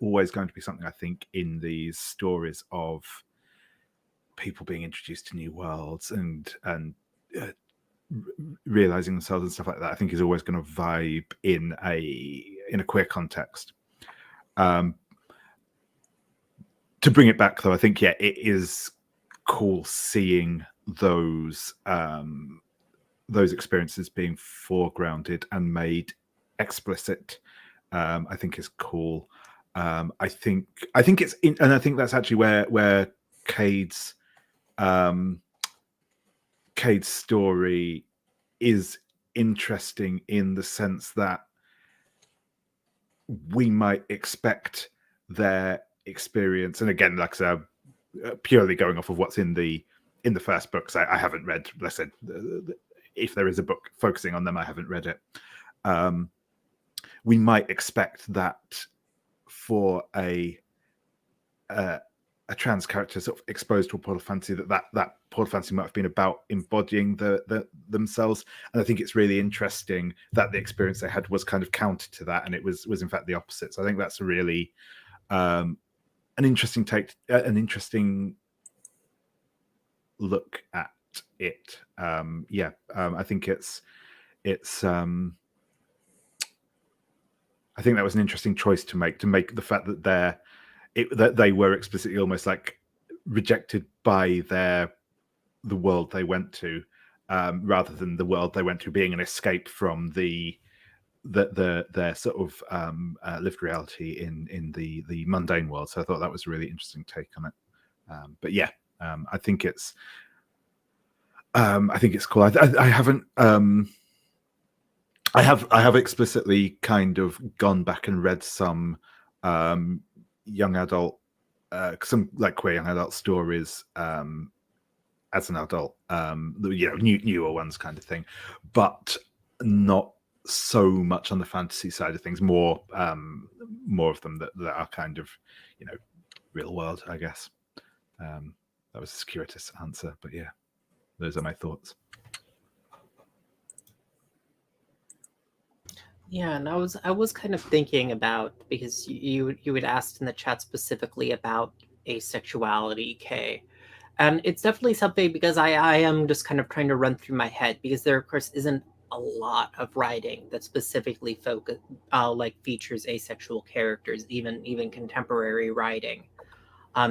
always going to be something, I think, in these stories of people being introduced to new worlds and realizing themselves and stuff like that. I think is always going to vibe in a queer context. To bring it back, though, I think, it is cool seeing those experiences being foregrounded and made explicit. I think is cool. I think it's and I think that's actually where Cade's story is interesting, in the sense that we might expect their experience, and again, like I said, purely going off of what's in the first book, because I haven't read, let's say, if there is a book focusing on them, I haven't read it. We might expect that for a trans character sort of exposed to a portal fantasy, that portal fantasy might have been about embodying themselves. And I think it's really interesting that the experience they had was kind of counter to that, and it was in fact the opposite. So I think that's a really an interesting take, an interesting look at it. I think it's I think that was an interesting choice to make the fact that that they were explicitly almost like rejected by the world they went to, rather than the world they went to being an escape from their sort of lived reality in the mundane world. So I thought that was a really interesting take on it. But yeah, I think it's cool. I haven't. I have explicitly kind of gone back and read some young adult, some like queer young adult stories as an adult, newer ones kind of thing, but not so much on the fantasy side of things. More of them that are kind of real world, I guess. That was a circuitous answer, but yeah, those are my thoughts. Yeah, and I was kind of thinking about, because you had asked in the chat specifically about asexuality, Kay. And it's definitely something, because I am just kind of trying to run through my head, because there of course isn't a lot of writing that specifically features asexual characters, even contemporary writing.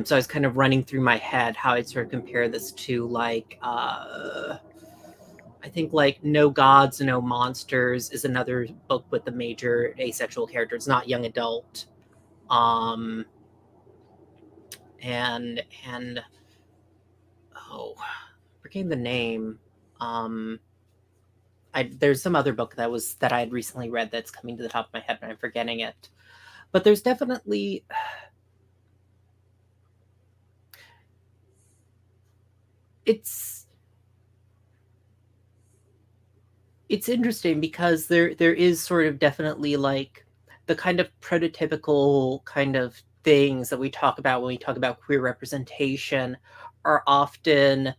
So I was kind of running through my head how I'd sort of compare this to like I think like No Gods, No Monsters is another book with the major asexual character. It's not young adult. And oh, forgetting the name. There's some other book that I had recently read that's coming to the top of my head, and I'm forgetting it. But there's definitely it's interesting because there is sort of definitely like the kind of prototypical kind of things that we talk about when we talk about queer representation are often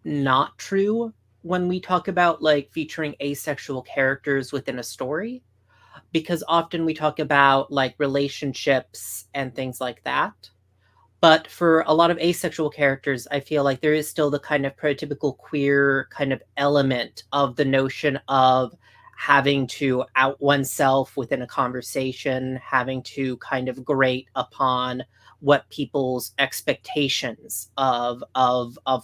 not true when we talk about like featuring asexual characters within a story, because often we talk about like relationships and things like that. But for a lot of asexual characters, I feel like there is still the kind of prototypical queer kind of element of the notion of having to out oneself within a conversation, having to kind of grate upon what people's expectations of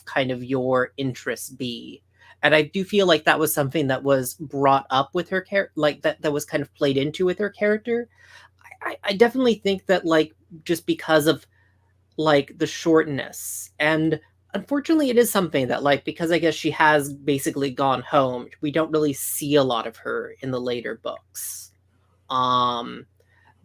kind of your interests be. And I do feel like that was something that was brought up with her character, like that was kind of played into with her character. I definitely think that like just because of like the shortness, and unfortunately it is something that like because I guess she has basically gone home, we don't really see a lot of her in the later books. um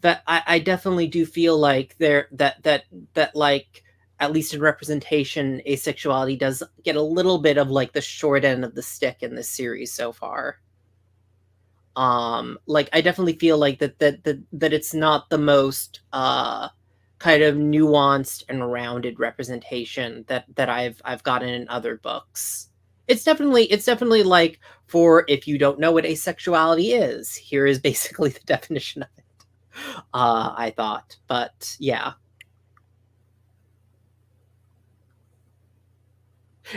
that I definitely do feel like there that like at least in representation asexuality does get a little bit of like the short end of the stick in this series so far. Like I definitely feel like that it's not the most kind of nuanced and rounded representation that I've gotten in other books. It's definitely like, for if you don't know what asexuality is, here is basically the definition of it. I thought, but yeah.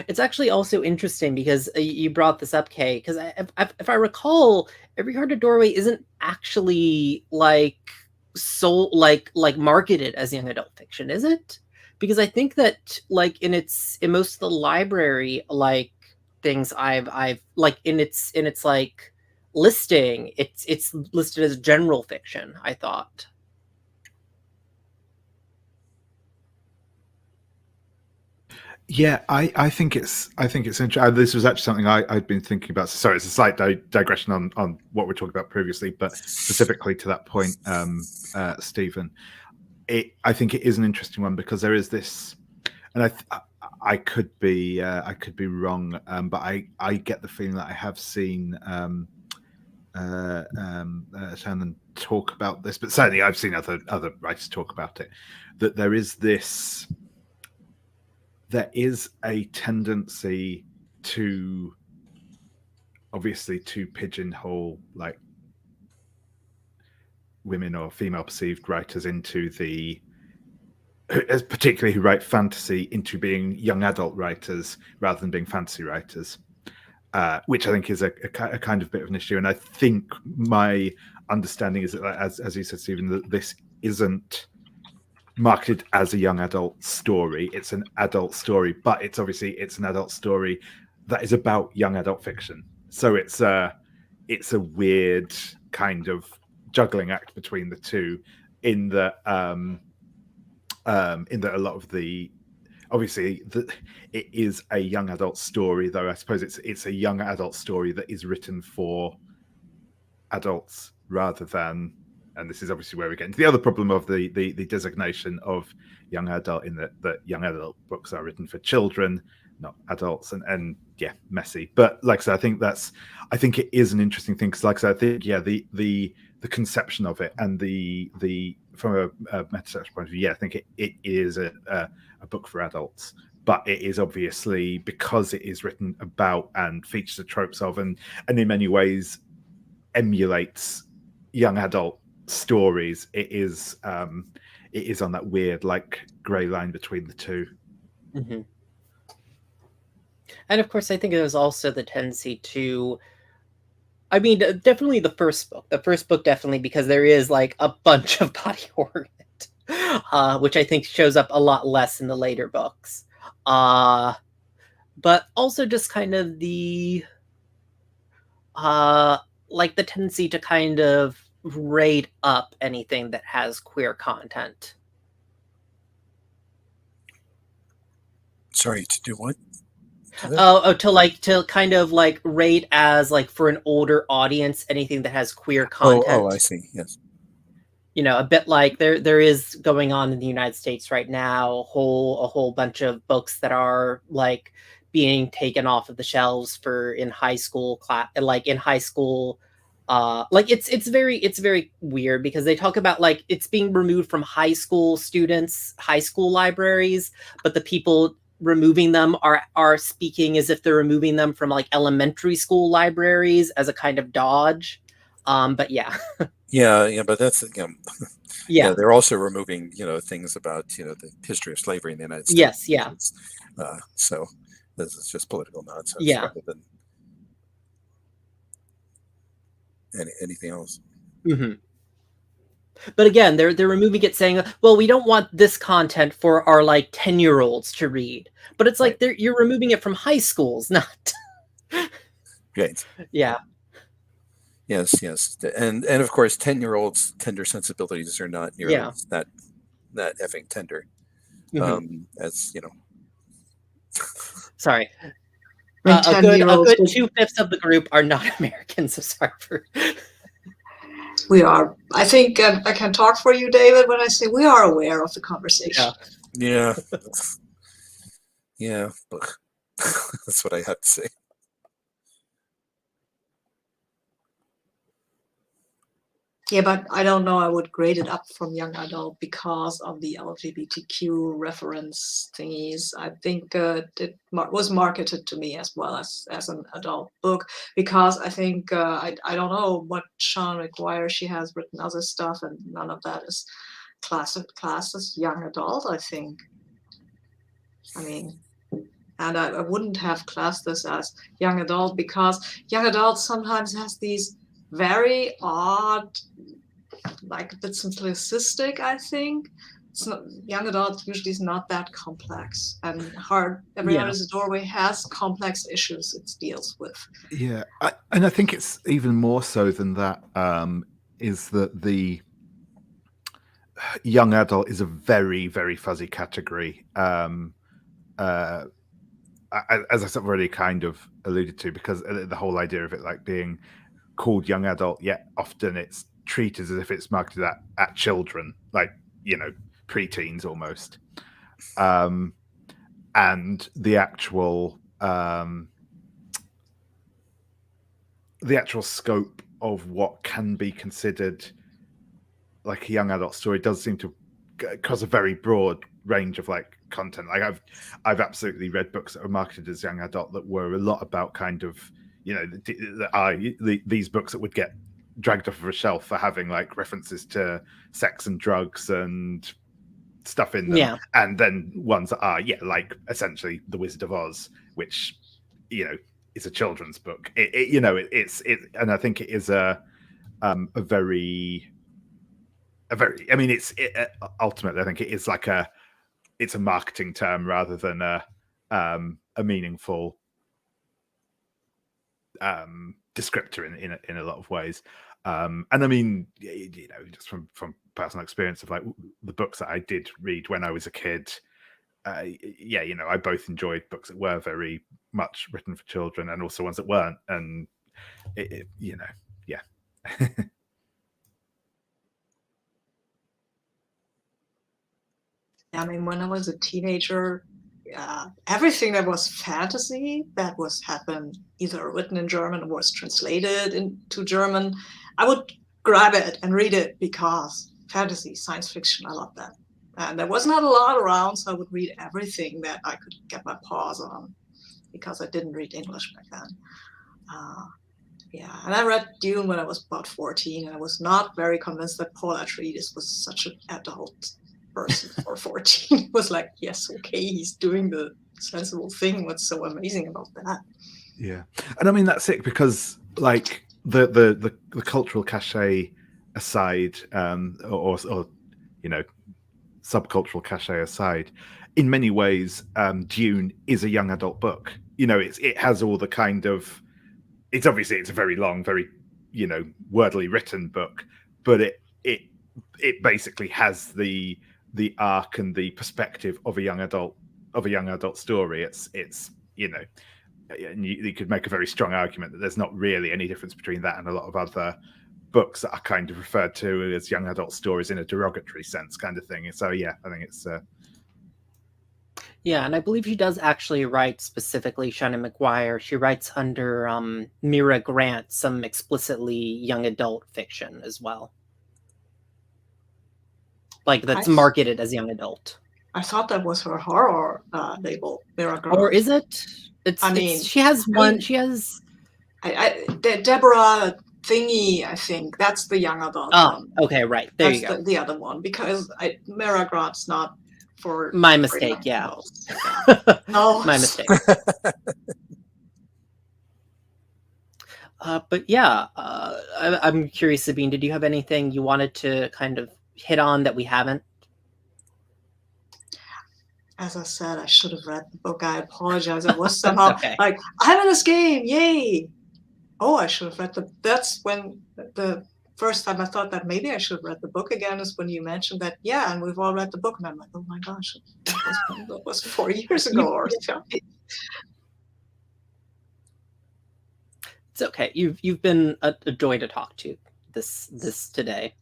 It's actually also interesting because you brought this up, Kay, because if I recall, Every Heart a Doorway isn't actually like like marketed as young adult fiction, is it? Because I think that like in most of the library like things I've like in its like listing, it's listed as general fiction, I thought. Yeah, I think it's interesting. This was actually something I'd been thinking about. So sorry, it's a slight digression on what we're talking about previously, but specifically to that point, Stephen, I think it is an interesting one because there is this, and I could be wrong, but I get the feeling that I have seen Shannon talk about this, but certainly I've seen other writers talk about it. That there is a tendency to obviously to pigeonhole like women or female perceived writers into the, particularly who write fantasy, into being young adult writers rather than being fantasy writers, which I think is a kind of bit of an issue. And I think my understanding is that, as you said, Stephen, that this isn't marketed as a young adult story. It's an adult story, but it's an adult story that is about young adult fiction. So it's a weird kind of juggling act between the two, in that a lot of the, obviously it is a young adult story, though I suppose it's a young adult story that is written for adults rather than, and this is obviously where we get into the other problem of the designation of young adult, in that young adult books are written for children, not adults, and yeah, messy. But like I said, I think it is an interesting thing, because like I said, I think the conception of it and the from a meta point of view, yeah, I think it is a book for adults. But it is obviously, because it is written about and features the tropes of, and in many ways emulates young adult stories, it is on that weird like gray line between the two. Mm-hmm. And of course, I think there's also the tendency to, I mean, definitely the first book. The first book, definitely, because there is like a bunch of body horror in it. which I think shows up a lot less in the later books. But also just kind of the like the tendency to kind of rate up anything that has queer content. Sorry, to do what? To kind of like rate as like for an older audience anything that has queer content. Oh, I see. Yes. You know, a bit like there is going on in the United States right now a whole bunch of books that are like being taken off of the shelves for in high school class, like in high school. Like it's very weird because they talk about like it's being removed from high school students, high school libraries, but the people removing them are speaking as if they're removing them from like elementary school libraries as a kind of dodge. But yeah. Yeah, but that's Yeah. they're also removing things about the history of slavery in the United States. Yes, yeah. So this is just political nonsense Yeah. rather than anything else. Mm-hmm. But again, they're removing it, saying, "Well, we don't want this content for our like 10-year-olds to read." But it's like you're removing it from high schools, not. Right. Yeah. Yes, and of course, 10-year-olds' tender sensibilities are not nearly that effing tender, as you know. Sorry. When A good 10-year-olds 2/5 of the group are not American, so sorry for. We are. I think I can talk for you, David, when I say we are aware of the conversation. Yeah. Yeah, but that's what I have to say. Yeah, but I don't know. I would grade it up from young adult because of the LGBTQ reference thingies. I think it was marketed to me as well as an adult book because I think I don't know what Seanan McGuire, she has written other stuff and none of that is classed as young adult, I think. I mean, and I wouldn't have classed this as young adult because young adult sometimes has these very odd, like a bit simplistic, I think. It's not, young adult usually is not that complex and hard. Every Heart is a Doorway has complex issues it deals with. Yeah, and I think it's even more so than that, is that the young adult is a very, very fuzzy category. As I sort of already kind of alluded to, because the whole idea of it like being called young adult, yet often it's treated as if it's marketed at children, like preteens almost, and the actual scope of what can be considered like a young adult story does seem to cause a very broad range of like content. Like I've absolutely read books that were marketed as young adult that were a lot about kind of these books that would get dragged off of a shelf for having like references to sex and drugs and stuff in them, and then ones that are like essentially The Wizard of Oz, which is a children's book. It's and I think it is a very I mean ultimately I think it is like it's a marketing term rather than a meaningful descriptor in a lot of ways. And I mean, just from personal experience of like the books that I did read when I was a kid, I both enjoyed books that were very much written for children and also ones that weren't. And yeah. I mean, when I was a teenager, everything that was fantasy that had been either written in German or was translated into German, I would grab it and read it because fantasy, science fiction, I love that. And there was not a lot around, so I would read everything that I could get my paws on because I didn't read English back then. And I read Dune when I was about 14, and I was not very convinced that Paul Atreides was such an adult person for 14. It was like, yes, okay, he's doing the sensible thing. What's so amazing about that? Yeah, and I mean that's it because like the cultural cachet aside, or subcultural cachet aside, in many ways, Dune is a young adult book. It has all the kind of, it's obviously it's a very long, very wordily written book, but it basically has the arc and the perspective of a young adult story. It's and you could make a very strong argument that there's not really any difference between that and a lot of other books that are kind of referred to as young adult stories in a derogatory sense, kind of thing. So yeah, I think it's Yeah, and I believe she does actually write specifically Seanan McGuire. She writes under Mira Grant some explicitly young adult fiction as well. Like that's marketed as young adult. I thought that was her horror label, Mira Grant. Or is it? She has one. She has Deborah Thingy. I think that's the young adult one. Okay, right. There you go. The other one, because Mira Grant's not for my mistake. Yeah. No, my mistake. But yeah, I'm curious, Sabine. Did you have anything you wanted to kind of hit on that we haven't? As I said, I should have read the book. I apologize. I was somehow like, I'm in this game, yay! Oh, I should have read that's when the first time I thought that maybe I should have read the book again is when you mentioned that, yeah, and we've all read the book. And I'm like, oh my gosh, that was 4 years ago or something. It's okay. You've been a joy to talk to this today.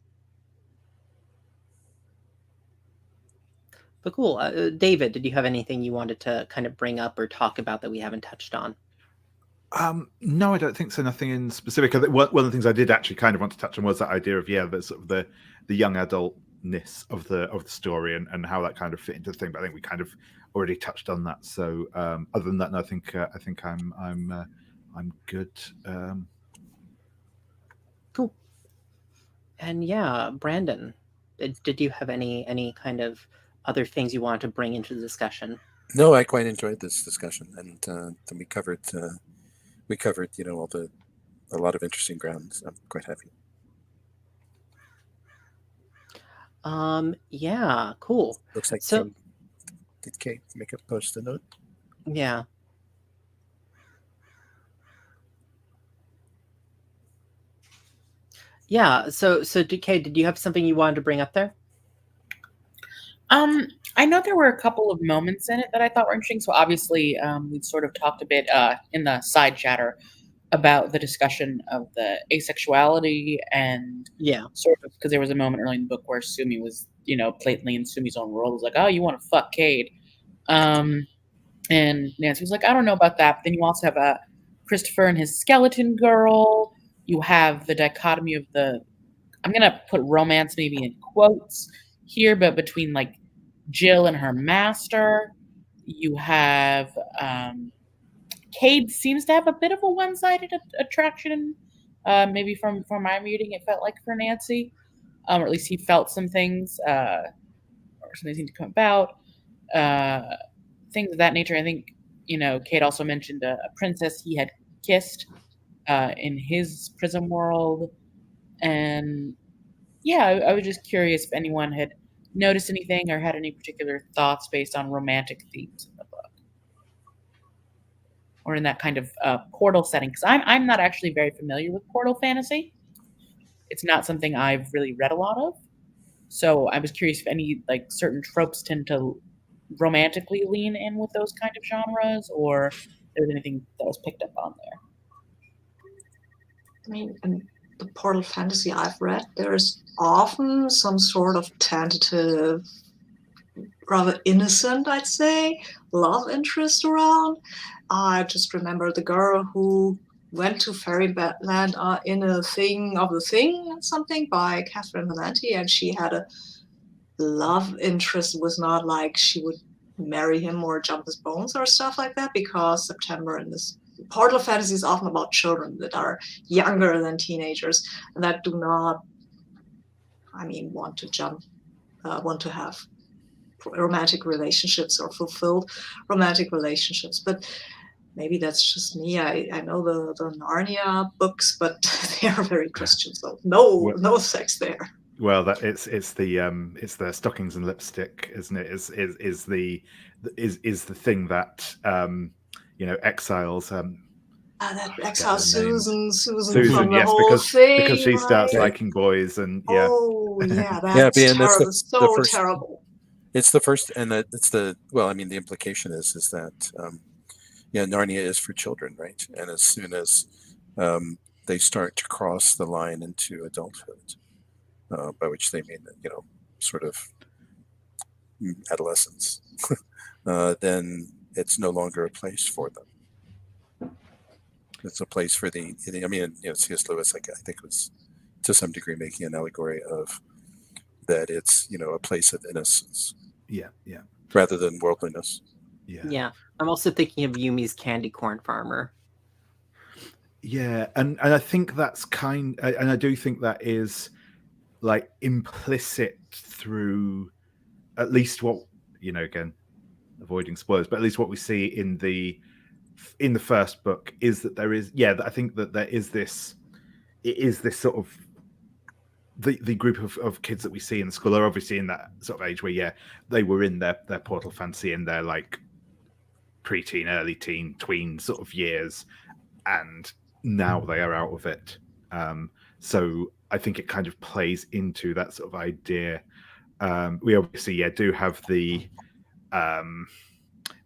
But cool. David, did you have anything you wanted to kind of bring up or talk about that we haven't touched on? No, I don't think so. Nothing in specific. I think one of the things I did actually kind of want to touch on was that idea of the sort of the young adultness of the story and how that kind of fit into the thing. But I think we kind of already touched on that. So other than that, no, I think I'm good. Cool. And yeah, Brandon, did you have any kind of other things you wanted to bring into the discussion? No, I quite enjoyed this discussion, and we covered a lot of interesting grounds. I'm quite happy. Yeah, cool. Looks like so. Did Kate make a post-it note? Yeah. Yeah. So Kate, did you have something you wanted to bring up there? I know there were a couple of moments in it that I thought were interesting. So obviously, we'd sort of talked a bit in the side chatter about the discussion of the asexuality and sort of because there was a moment early in the book where Sumi was, blatantly in Sumi's own world, was like, "Oh, you want to fuck Cade," and Nancy was like, "I don't know about that." But then you also have Christopher and his skeleton girl. You have the dichotomy of I'm gonna put romance maybe in quotes here, but between like Jill and her master. You have Cade seems to have a bit of a one-sided attraction, maybe from my reading it felt like for Nancy, or at least he felt some things or something seemed to come about, things of that nature. I think Cade also mentioned a princess he had kissed in his prison world, and yeah, I was just curious if anyone had noticed anything or had any particular thoughts based on romantic themes in the book or in that kind of portal setting, because I'm not actually very familiar with portal fantasy. It's not something I've really read a lot of, so I was curious if any like certain tropes tend to romantically lean in with those kind of genres, or if there was anything that was picked up on there. I mean, in the portal fantasy I've read, there's often some sort of tentative, rather innocent, I'd say, love interest around. I just remember the girl who went to Fairyland in a Thing of the Thing, something by Catherine Valenti, and she had a love interest. It was not like she would marry him or jump his bones or stuff like that, because September in this portal fantasy is often about children that are younger than teenagers and that do not, want to have romantic relationships or fulfilled romantic relationships. But maybe that's just me. I know the Narnia books, but they are very Christian, so no sex there. Well, that it's the stockings and lipstick, isn't it? Is the thing that exiles That I forget exiles her name. Susan Susan, from the yes, whole because thing, she starts right? liking boys, and yeah. Oh yeah, Yeah, that's and that's terrible. the So first. terrible. It's the first, and that it's the well. I mean, the implication is that Narnia is for children, right? And as soon as they start to cross the line into adulthood, by which they mean sort of adolescence, then it's no longer a place for them. It's a place for I mean, C.S. Lewis, I think, was to some degree making an allegory of that. It's a place of innocence Yeah, rather than worldliness. Yeah. I'm also thinking of Yumi's Candy Corn Farmer. Yeah, and I think that's and I do think that is like implicit through at least what again, avoiding spoilers, but at least what we see in the first book is that there is I think that there is this sort of the group of kids that we see in school are obviously in that sort of age where they were in their portal fantasy in their like preteen, early teen, tween sort of years, and now they are out of it. So I think it kind of plays into that sort of idea. We obviously do have the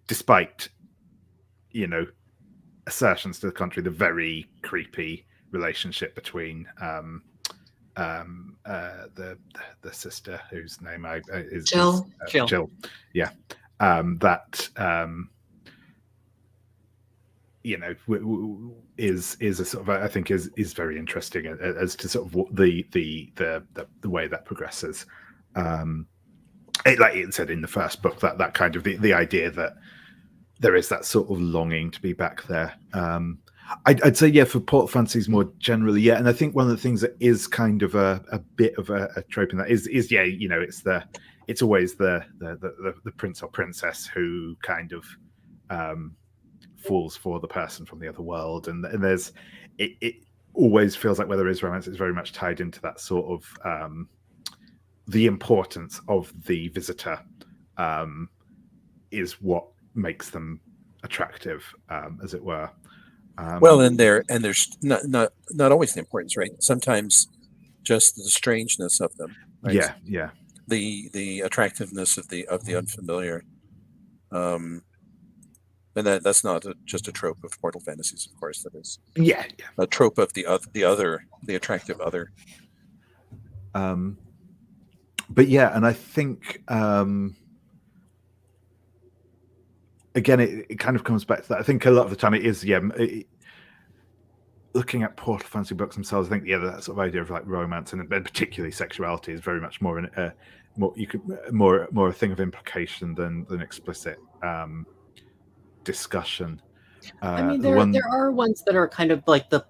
despite assertions to the contrary, the very creepy relationship between the sister whose name is Jill. Jill. Yeah, that is a sort of, I think is very interesting as to sort of what the way that progresses. Like it said in the first book, that kind of the idea that there is that sort of longing to be back there. I'd say for portal fantasies more generally, and I think one of the things that is kind of a bit of a trope in that is it's always the prince or princess who kind of falls for the person from the other world, and there's it always feels like where there is romance, it's very much tied into that sort of the importance of the visitor is what makes them attractive, as it were. Well, and there's not always the importance, right? Sometimes just the strangeness of them, right? Yeah. The attractiveness of the unfamiliar, and that's not just a trope of portal fantasies, of course. That is a trope of the attractive other. But and I think again, it kind of comes back to that. I think a lot of the time it is looking at portal fantasy books themselves. I think that sort of idea of like romance and particularly sexuality is very much more more a thing of implication than explicit discussion. I mean, there are ones that are kind of like the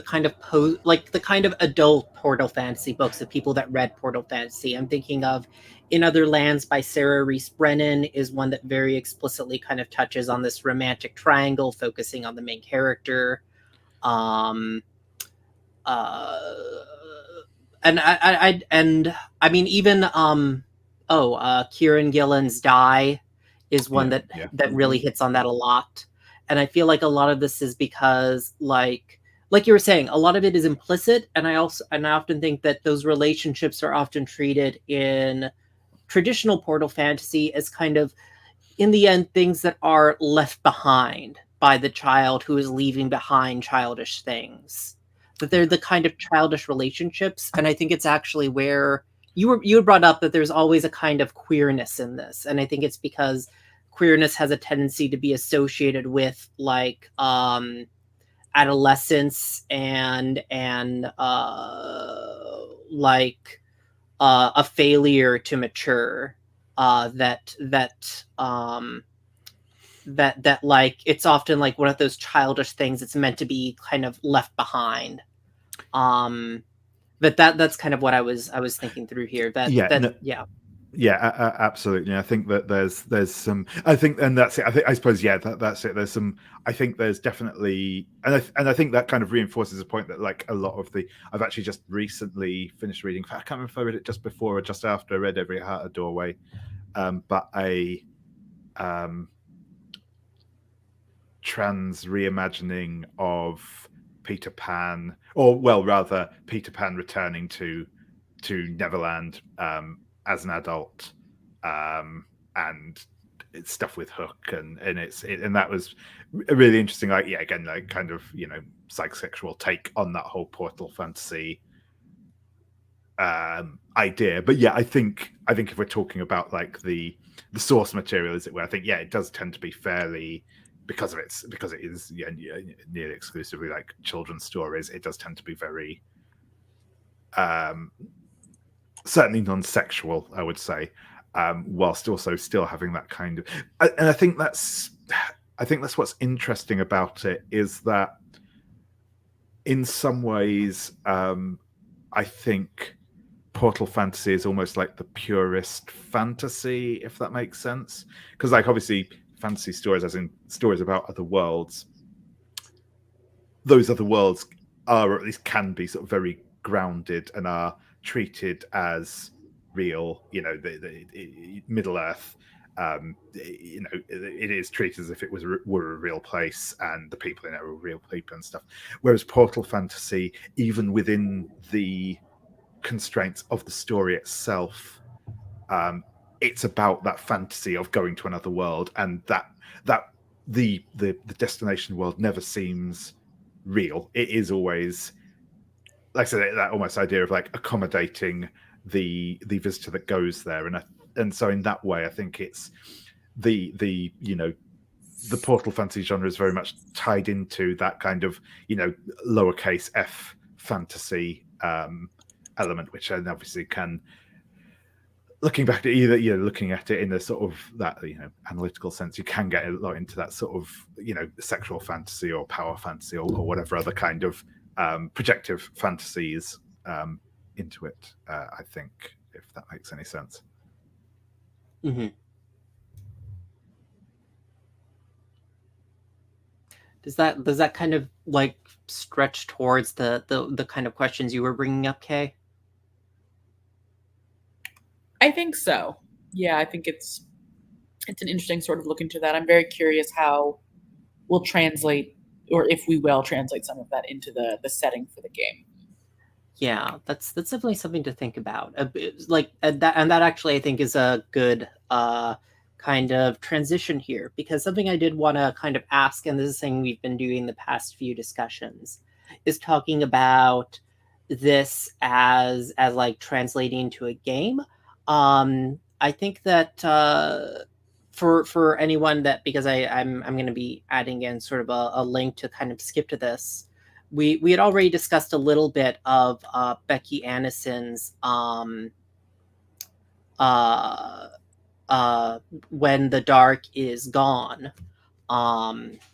kind of adult portal fantasy books of people that read portal fantasy. I'm thinking of In Other Lands by Sarah Reese Brennan is one that very explicitly kind of touches on this romantic triangle, focusing on the main character. And I mean, even Kieran Gillen's Die is one that really hits on that a lot. And I feel like a lot of this is because like you were saying, a lot of it is implicit, and I often think that those relationships are often treated in traditional portal fantasy as kind of, in the end, things that are left behind by the child who is leaving behind childish things. That they're the kind of childish relationships, and I think it's actually where you had brought up that there's always a kind of queerness in this, and I think it's because queerness has a tendency to be associated with like adolescence and like a failure to mature. That like it's often like one of those childish things that's meant to be kind of left behind. But that's kind of what I was thinking through here. Yeah, absolutely. I think that there's some. I think, and that's it. I suppose, yeah, that's it. There's some. I think there's definitely, and I think that kind of reinforces the point that like a lot of the. I've actually just recently finished reading. I can't remember if I read it just before or just after I read Every Heart a Doorway, but a trans reimagining of Peter Pan, or well, rather Peter Pan returning to Neverland as an adult, and it's stuff with Hook, and and that was a really interesting. Like, yeah, again, like kind of psychosexual take on that whole portal fantasy idea. But yeah, I think if we're talking about like the source material, as it were, I think it does tend to be fairly, because it is nearly exclusively like children's stories. It does tend to be very certainly non-sexual, I would say, whilst also still having that kind of. And I think that's what's interesting about it, is that in some ways, I think portal fantasy is almost like the purest fantasy, if that makes sense. Because like obviously fantasy stories, as in stories about other worlds, those other worlds are, or at least can be, sort of very grounded and are treated as real. The Middle Earth, it is treated as if it were a real place, and the people in it are real people and stuff. Whereas portal fantasy, even within the constraints of the story itself, it's about that fantasy of going to another world, and that the destination world never seems real. It is always, like I said, that almost idea of like accommodating the visitor that goes there, and so in that way, I think it's the portal fantasy genre is very much tied into that kind of lowercase f fantasy element, which then obviously can, looking back at either looking at it in a sort of that analytical sense, you can get a lot into that sort of sexual fantasy or power fantasy, or whatever other kind of projective fantasies into it. I think, if that makes any sense. Mm-hmm. Does that kind of like stretch towards the kind of questions you were bringing up, Kay? I think so. Yeah, I think it's an interesting sort of look into that. I'm very curious how we'll translate, or if we will translate some of that into the setting for the game. Yeah, that's definitely something to think about. Like that actually I think is a good kind of transition here, because something I did want to kind of ask, and this is something we've been doing the past few discussions, is talking about this as like translating to a game. I think that for anyone that, because I'm going to be adding in sort of a link to kind of skip to this. We had already discussed a little bit of Becky Annison's When the Dark Is Gone,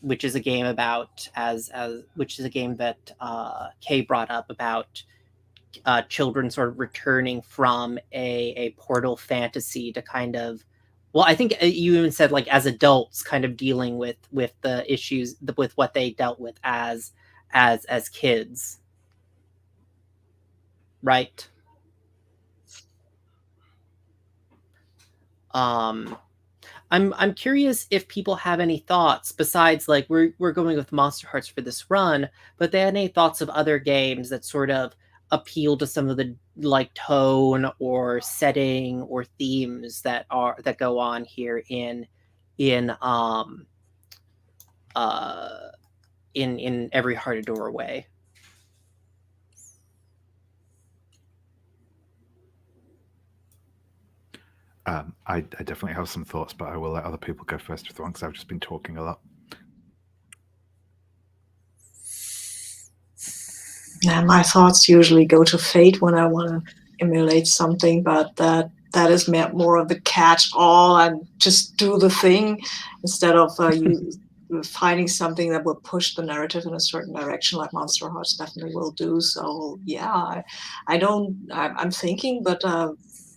which is a game about which is a game that Kay brought up about children sort of returning from a portal fantasy to kind of, well, I think you even said like as adults kind of dealing with the issues, with what they dealt with as kids, right? I'm curious if people have any thoughts besides, like, we're going with Monsterhearts for this run, but they had any thoughts of other games that sort of appeal to some of the like tone or setting or themes that go on here in Every Heart a Doorway. I definitely have some thoughts, but I will let other people go first with one, because I've just been talking a lot. Yeah, my thoughts usually go to Fate when I want to emulate something, but that is more of the catch-all and just do the thing instead of you finding something that will push the narrative in a certain direction, like Monsterhearts definitely will do. So yeah, I'm thinking, but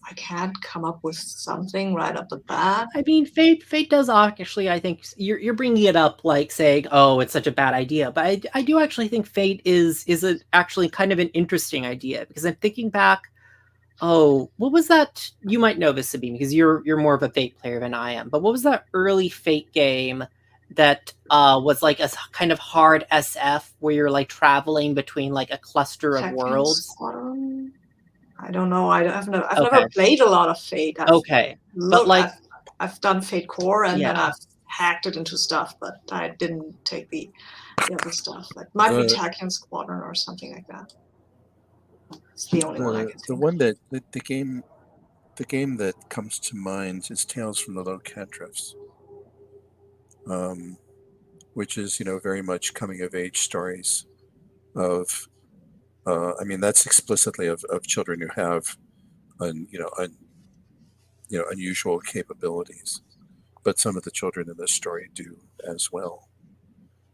I can't come up with something right up the bat. I mean, Fate does actually. I think you're bringing it up like saying, "Oh, it's such a bad idea," but I do actually think Fate is actually kind of an interesting idea because I'm thinking back. Oh, what was that? You might know this, Sabine, because you're more of a Fate player than I am. But what was that early Fate game that was like a kind of hard SF where you're like traveling between like a cluster of Tachyon worlds? Squadron? I don't know. I've Okay, never played a lot of Fate. okay, but like, I've done Fate Core and then yeah. I've hacked it into stuff, but I didn't take the other stuff. It might be Tachyon Squadron or something like that. It's the only one I can think. The one that the game that comes to mind is Tales from the Low Drifts, which is very much coming of age stories of. I mean, that's explicitly of children who have, unusual capabilities, but some of the children in this story do as well.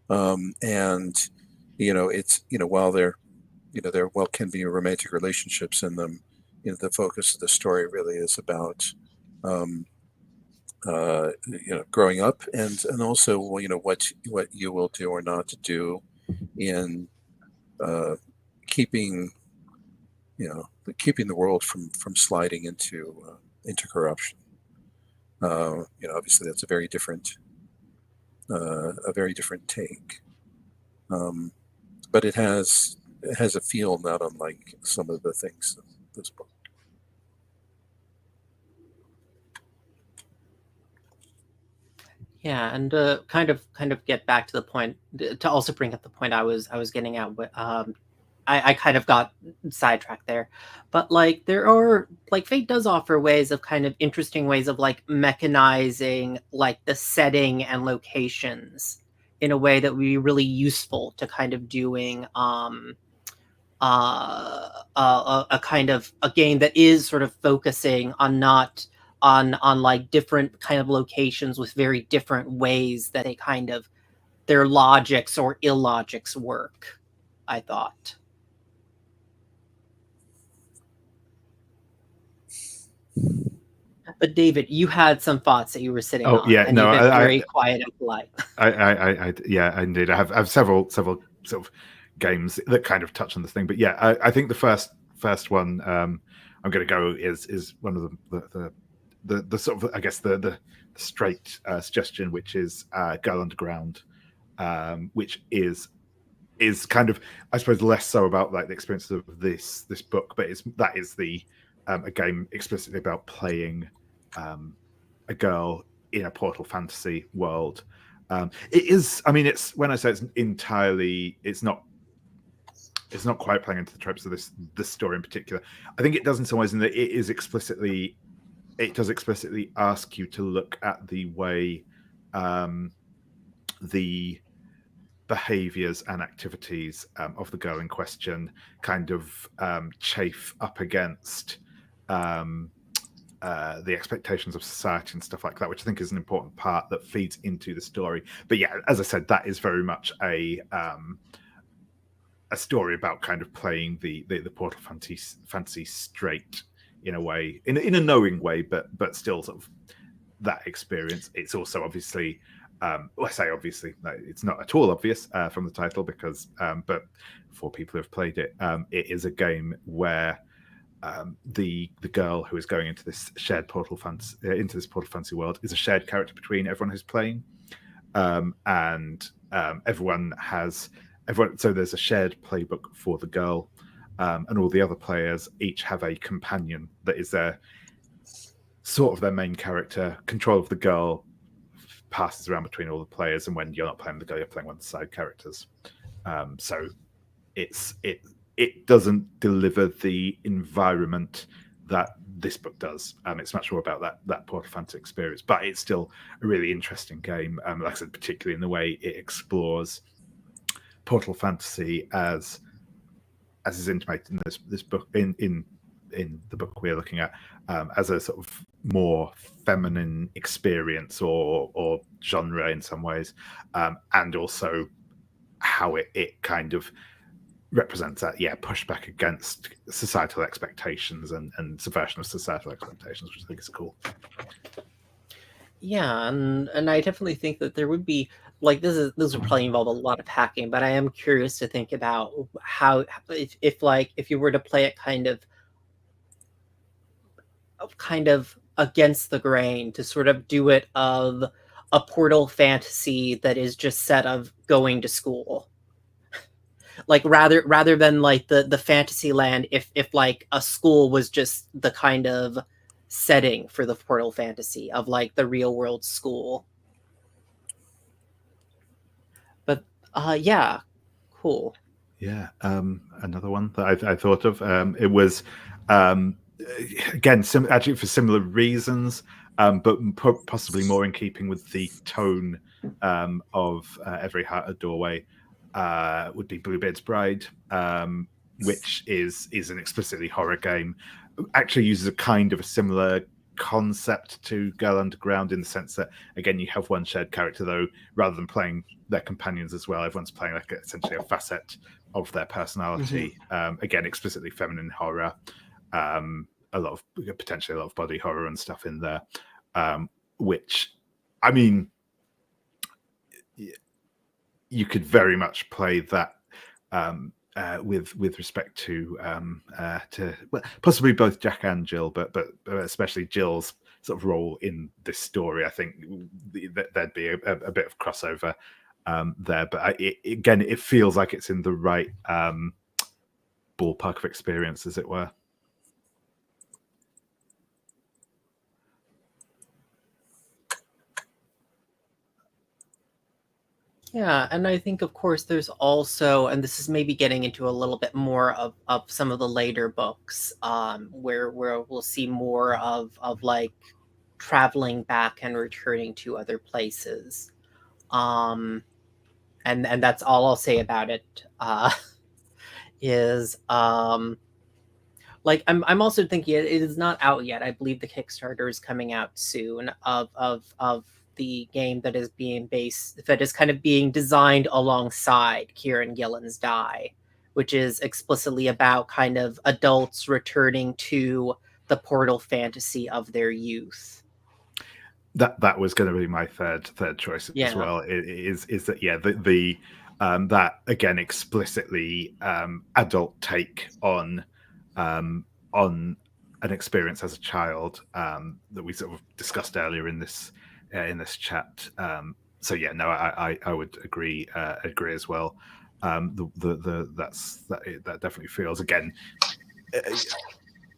And it's while there can be romantic relationships in them, the focus of the story really is about growing up and also what you will do or not do in keeping keeping the world from sliding into corruption. Obviously that's a very different take, but it has a feel not unlike some of the things in this book. Yeah, and kind of get back to the point, to also bring up the point I was getting at. I kind of got sidetracked there, but like there are like Fate does offer ways of kind of interesting ways of like mechanizing like the setting and locations in a way that would be really useful to kind of doing a kind of a game that is sort of focusing on not on like different kind of locations with very different ways that they kind of their logics or illogics work, I thought. But David, you had some thoughts that you were sitting on, Yeah, and no, you've been very quiet and polite. yeah, indeed. I have several sort of games that kind of touch on this thing, but yeah, I think the first one I'm going to go is one of the sort of, I guess, the straight suggestion, which is Girl Underground, which is kind of, I suppose, less so about like the experience of this book, but that is a game explicitly about playing a girl in a portal fantasy world. It is, I mean, it's, when I say it's entirely, it's not quite playing into the tropes of this story in particular. I think it does in some ways, in that it does explicitly ask you to look at the way the behaviors and activities of the girl in question kind of chafe up against the expectations of society and stuff like that, which I think is an important part that feeds into the story. But yeah, as I said, that is very much a story about kind of playing the portal fantasy straight, in a way, in a knowing way, but still sort of that experience. It's also obviously, I say obviously, it's not at all obvious from the title, because but for people who have played it, it is a game where the girl who is going into this shared portal fantasy world is a shared character between everyone who's playing, and everyone. So there's a shared playbook for the girl, and all the other players each have a companion that is their main character. Control of the girl passes around between all the players, and when you're not playing the girl, you're playing one of the side characters. So it doesn't deliver the environment that this book does. It's much more about that portal fantasy experience, but it's still a really interesting game. Like I said, particularly in the way it explores portal fantasy as is intimated in this book, in the book we're looking at, as a sort of more feminine experience or genre in some ways, and also how it kind of represents that, pushback against societal expectations and subversion of societal expectations, which I think is cool. Yeah, and I definitely think that there would be like this would probably involve a lot of hacking, but I am curious to think about how if you were to play it kind of against the grain, to sort of do it of a portal fantasy that is just set of going to school. Like rather than like the fantasy land, if like a school was just the kind of setting for the portal fantasy of like the real world school. But yeah, cool. Yeah, another one that I thought of. It was again actually for similar reasons, but possibly more in keeping with the tone of Every Heart a Doorway. Would be Bluebeard's Bride, which is an explicitly horror game. Actually uses a kind of a similar concept to Girl Underground in the sense that, again, you have one shared character, though rather than playing their companions as well, everyone's playing like essentially a facet of their personality. Again, explicitly feminine horror, potentially a lot of body horror and stuff in there, which, I mean, you could very much play that with respect to possibly both Jack and Jill, but especially Jill's sort of role in this story. I think there'd be a bit of crossover there, but again, it feels like it's in the right ballpark of experience, as it were. Yeah, and I think, of course, there's also, and this is maybe getting into a little bit more of some of the later books, where we'll see more of like traveling back and returning to other places, and that's all I'll say about it. Is like I'm also thinking it is not out yet. I believe the Kickstarter is coming out soon of the game that is kind of being designed alongside Kieran Gillen's Die, which is explicitly about kind of adults returning to the portal fantasy of their youth. That was going to be my third choice as well. Is that the that again explicitly adult take on an experience as a child that we sort of discussed earlier in this chat. So yeah, no, I would agree as well. That definitely feels, again,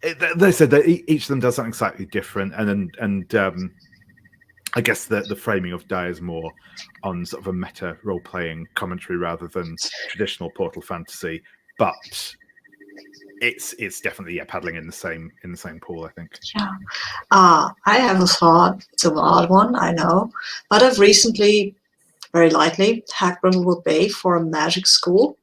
they said that each of them does something slightly different, and I guess the framing of Die is more on sort of a meta role-playing commentary rather than traditional portal fantasy, but it's definitely paddling in the same pool, I think. Yeah. I have a thought. It's an odd one, I know, but I've recently, very lightly, hacked Brindlewood Bay for a magic school.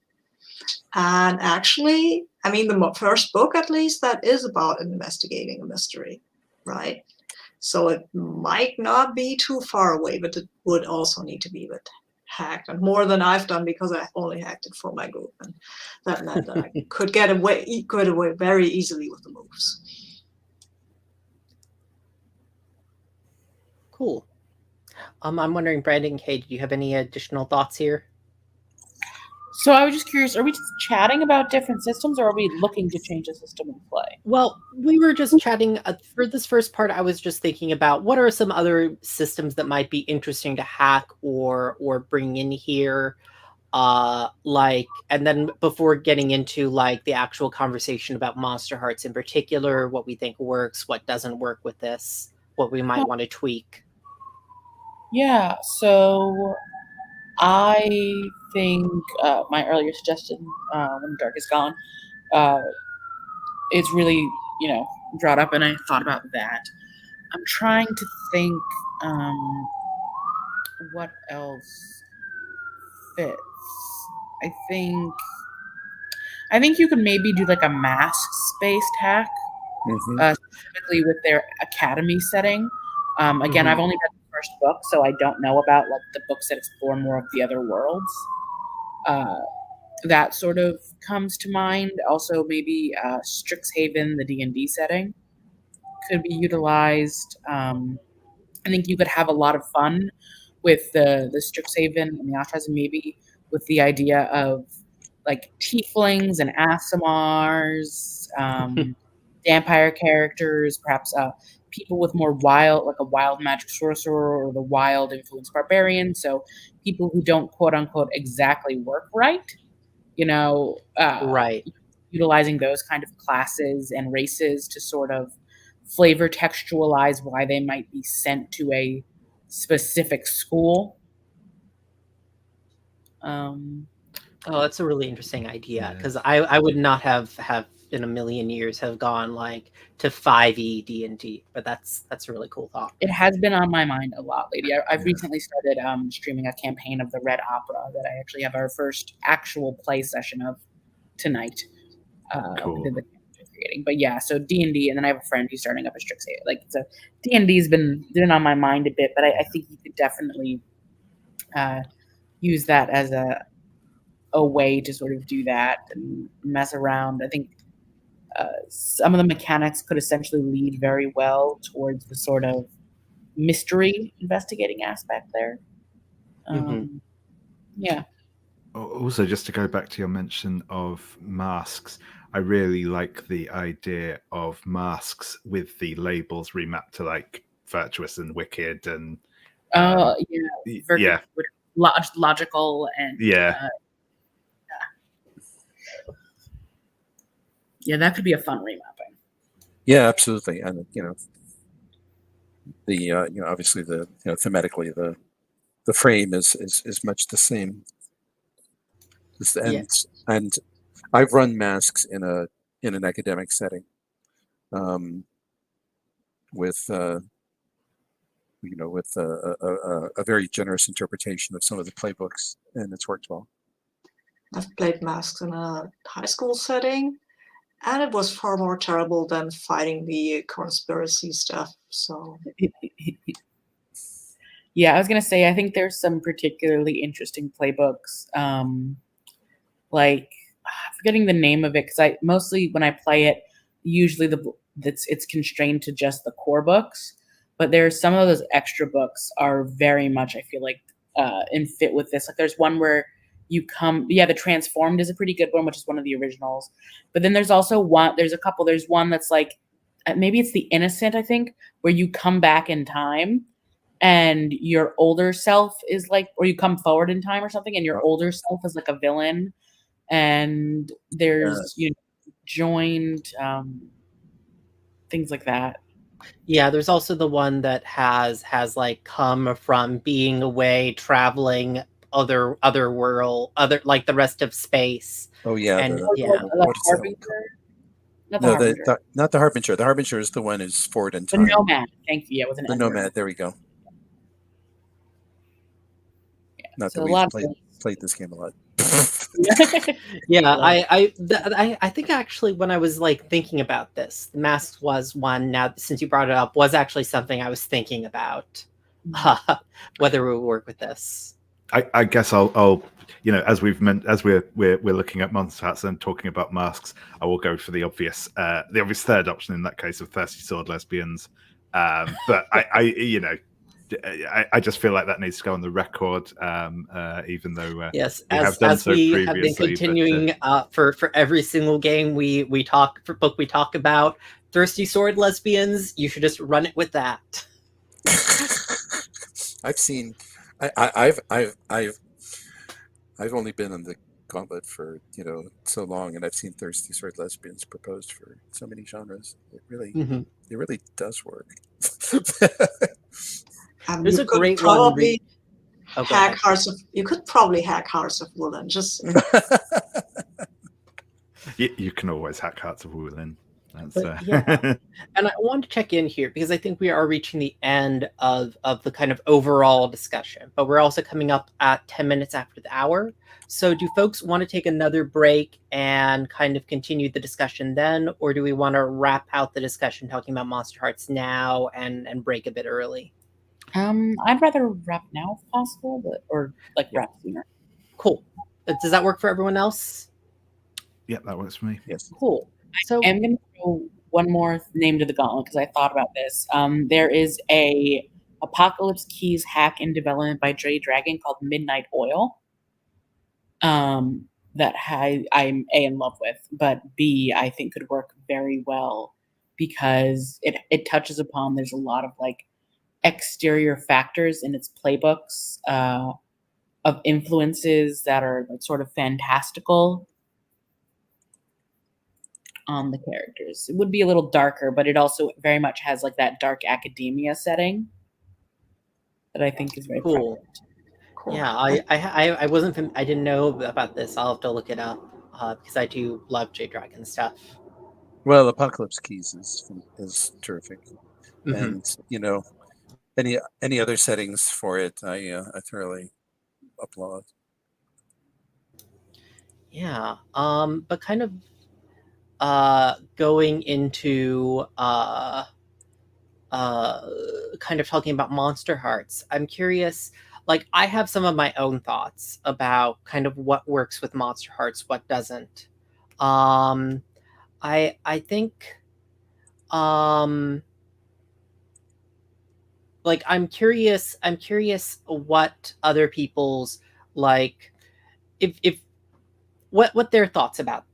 And actually, I mean, the first book, at least, that is about investigating a mystery, right? So it might not be too far away, but it would also need to be a bit hacked, and more than I've done because I only hacked it for my group, and that meant that I could get away very easily with the moves. Cool. I'm wondering, Brandon, Kay, do you have any additional thoughts here? So I was just curious, are we just chatting about different systems, or are we looking to change the system in play? Well, we were just chatting for this first part. I was just thinking about what are some other systems that might be interesting to hack or bring in here, like, and then before getting into like the actual conversation about Monsterhearts in particular, what we think works, what doesn't work with this, what we might want to tweak. Yeah, so I think my earlier suggestion, When the Dark is Gone, it's really, brought up, and I thought about that. I'm trying to think what else fits. I think you could maybe do like a masks-based hack, specifically with their academy setting. Again, I've only read the first book, so I don't know about like the books that explore more of the other worlds. that sort of comes to mind. Also, maybe Strixhaven, the D&D setting, could be utilized. I think you could have a lot of fun with the Strixhaven and the Ashras, and maybe with the idea of like tieflings and Asimars, vampire characters, perhaps people with more wild, like a wild magic sorcerer or the wild influence barbarian. So people who don't quote unquote exactly work right, you know, Right. utilizing those kind of classes and races to sort of flavor textualize why they might be sent to a specific school. Oh, that's a really interesting idea, Yeah. because I would not have in a million years have gone like to 5e D&D, but that's a really cool thought. It has been on my mind a lot lately. I've Yeah. recently started streaming a campaign of the Red Opera that I actually have our first actual play session of tonight. Cool. Within the creating. But yeah, so D&D, and then I have a friend who's starting up a Strixhaven. Like, so D&D's been on my mind a bit, but I think you could definitely use that as a way to sort of do that and mess around. I think some of the mechanics could essentially lead very well towards the sort of mystery investigating aspect there. Yeah. Also, just to go back to your mention of masks, I really like the idea of masks with the labels remapped to like virtuous and wicked and yeah, logical and yeah. Yeah, that could be a fun remapping. Yeah, absolutely. And the obviously the thematically the frame is much the same. And I've run masks in an academic setting, with with a very generous interpretation of some of the playbooks, and it's worked well. I've played masks in a high school setting, and it was far more terrible than fighting the conspiracy stuff. So yeah, I was gonna say I think there's some particularly interesting playbooks. Like I'm forgetting the name of it because I mostly when I play it, usually it's constrained to just the core books. But there's some of those extra books are very much I feel like in fit with this. Like there's one where you come, the Transformed is a pretty good one, which is one of the originals. But then there's also there's a couple. There's one that's like maybe it's The Innocent, I think, where you come back in time and your older self is like, or you come forward in time or something, and your older self is like a villain, and there's joined things like that. Yeah, there's also the one that has like come from being away, traveling other world, other like the rest of space. Oh yeah, and what is Harbinger? Not the Harbinger. Not the Harbinger. The Harbinger is the one who's forward in time. The Nomad. Thank you. Yeah, it was the Nomad. There we go. Yeah, not so that we played this game a lot. Yeah, I think actually when I was like thinking about this, the masks was one. Now, since you brought it up, was actually something I was thinking about whether we would work with this. I guess I'll as we're looking at Monsterhearts and talking about masks, I will go for the obvious third option in that case of thirsty sword lesbians. But I just feel like that needs to go on the record, even though yes, we as we have been continuing for every single game we talk about thirsty sword lesbians. You should just run it with that. I've only been in the Gauntlet for so long, and I've seen thirsty sword lesbians proposed for so many genres. It really does work. There's a great one. You could probably hack Hearts of Woolen. Just you can always hack Hearts of Woolen. Yeah. And I want to check in here because I think we are reaching the end of the kind of overall discussion, but we're also coming up at 10 minutes after the hour. So do folks want to take another break and kind of continue the discussion then, or do we want to wrap out the discussion talking about Monsterhearts now and break a bit early? I'd rather wrap now if possible, or wrap sooner. Cool. Does that work for everyone else? Yeah, that works for me. Yes. Cool. So I'm going to throw one more name to the gauntlet because I thought about this. There is a Apocalypse Keys hack in development by Dre Dragon called Midnight Oil. That I'm A, in love with, but B, I think could work very well because it touches upon, there's a lot of like exterior factors in its playbooks of influences that are like sort of fantastical on the characters. It would be a little darker, but it also very much has like that dark academia setting that I think is very cool. prevalent. Cool. Yeah, I wasn't I didn't know about this. I'll have to look it up because I do love J Dragon stuff. Well, Apocalypse Keys is terrific, Mm-hmm. and you know, any other settings for it, I thoroughly applaud. Yeah. But kind of going into kind of talking about Monsterhearts, I'm curious. Like, I have some of my own thoughts about kind of what works with Monsterhearts, what doesn't. Um, I think um like I'm curious what other people's like if what their thoughts about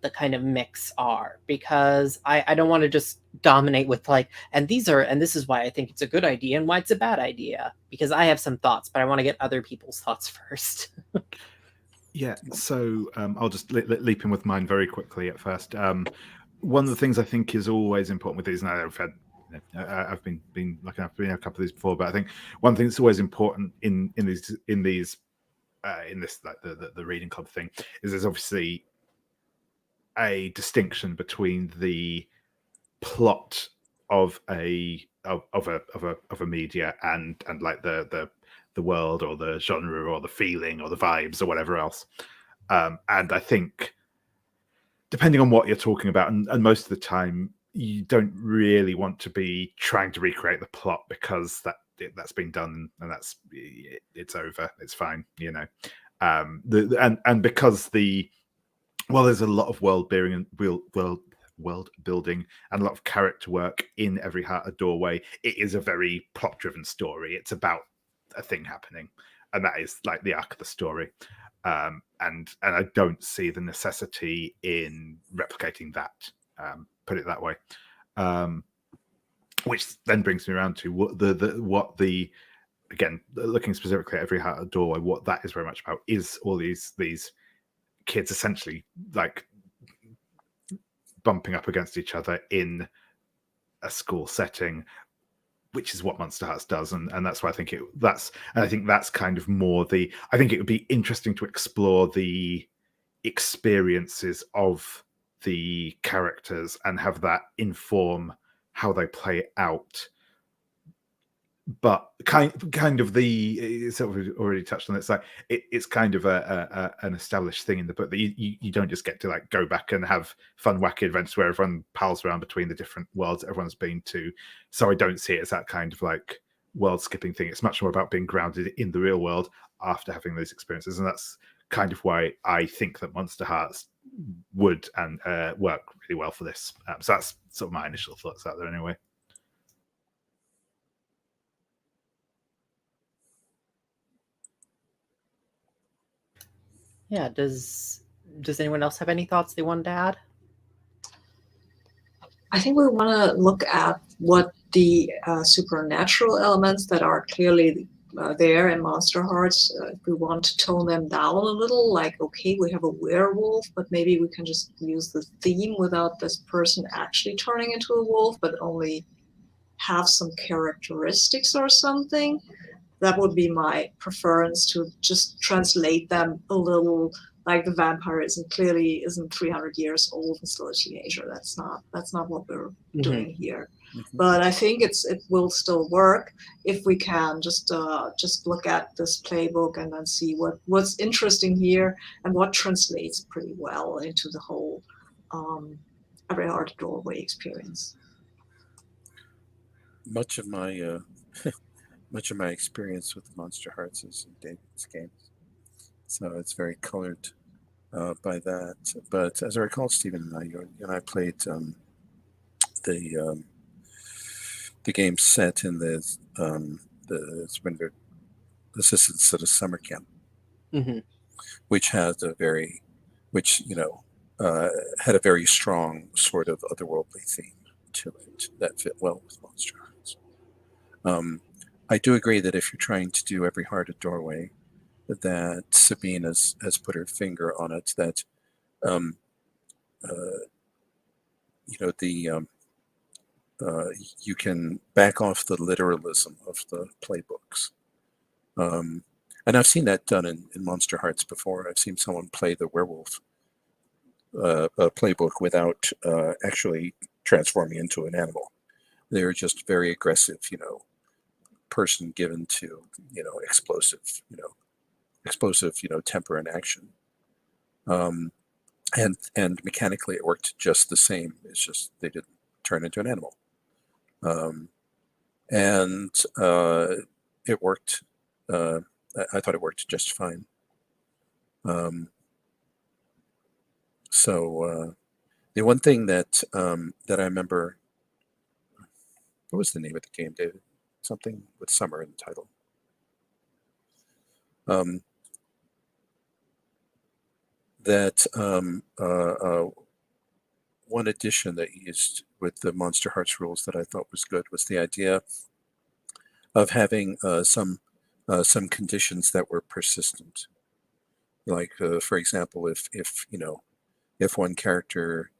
the kind of mix are, because I don't want to just dominate with like, and this is why I think it's a good idea and why it's a bad idea, because I have some thoughts, but I want to get other people's thoughts first. Yeah, so I'll just leap in with mine very quickly at first. One of the things I think is always important with these, and I've had, I've been lucky enough to be in a couple of these before, but I think one thing that's always important in this like the reading club thing is there's obviously a distinction between the plot of a media and like the world or the genre or the feeling or the vibes or whatever else. And I think depending on what you're talking about, and most of the time you don't really want to be trying to recreate the plot because that's been done and it's over, it's fine, you know. And because there's a lot of world building and world building and a lot of character work in Every Heart a Doorway, it is a very plot driven story. It's about a thing happening, and that is like the arc of the story. And I don't see the necessity in replicating that. Put it that way. Which then brings me around to what the again, looking specifically at Every Heart a Doorway, what that is very much about is all these kids essentially like bumping up against each other in a school setting, which is what Monsterhearts does, and that's why I think I think that's kind of more I think it would be interesting to explore the experiences of the characters and have that inform how they play out. But kind of the sort of already touched on it. It's like it's kind of an established thing in the book that you don't just get to like go back and have fun wacky adventures where everyone pals around between the different worlds that everyone's been to. So I don't see it as that kind of like world skipping thing. It's much more about being grounded in the real world after having those experiences, and that's kind of why I think that Monsterhearts would and work really well for this. So that's sort of my initial thoughts out there anyway. Yeah, does anyone else have any thoughts they wanted to add? I think we want to look at what the supernatural elements that are clearly there in Monsterhearts, if we want to tone them down a little, like, okay, we have a werewolf, but maybe we can just use the theme without this person actually turning into a wolf, but only have some characteristics or something. That would be my preference, to just translate them a little. Like, the vampire clearly isn't 300 years old and still a teenager. That's not what we're doing here. Mm-hmm. But I think it will still work if we can just look at this playbook and then see what's interesting here and what translates pretty well into the whole Every Heart Doorway experience. Much of my experience with the Monsterhearts is in David's games. So it's very colored by that. But as I recall, Stephen and you and I played the the game set in the Springfield Assistance to the Summer Camp, Hmm. which had which had a very strong sort of otherworldly theme to it that fit well with Monsterhearts. I do agree that if you're trying to do Every Heart a Doorway, that Sabine has put her finger on it. That um, uh, the you can back off the literalism of the playbooks. And I've seen that done in Monsterhearts before. I've seen someone play the werewolf playbook without actually transforming into an animal. They're just very aggressive, person given to, explosive, temper and action. And mechanically it worked just the same. It's just they didn't turn into an animal. And it worked. I thought it worked just fine. So the one thing that that I remember, what was the name of the game, David? Something with summer in the title. That one addition that you used with the Monsterhearts rules that I thought was good was the idea of having some conditions that were persistent. Like, for example, if one character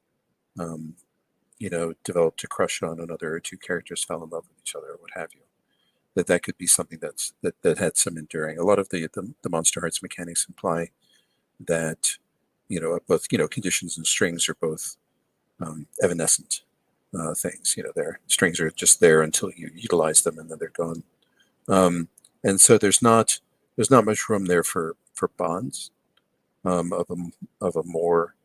developed a crush on another, or two characters fell in love with each other, or what have you, that could be something that had some enduring. A lot of the Monsterhearts mechanics imply that both conditions and strings are both evanescent things. Their strings are just there until you utilize them, and then they're gone. And so there's not much room there for bonds of a more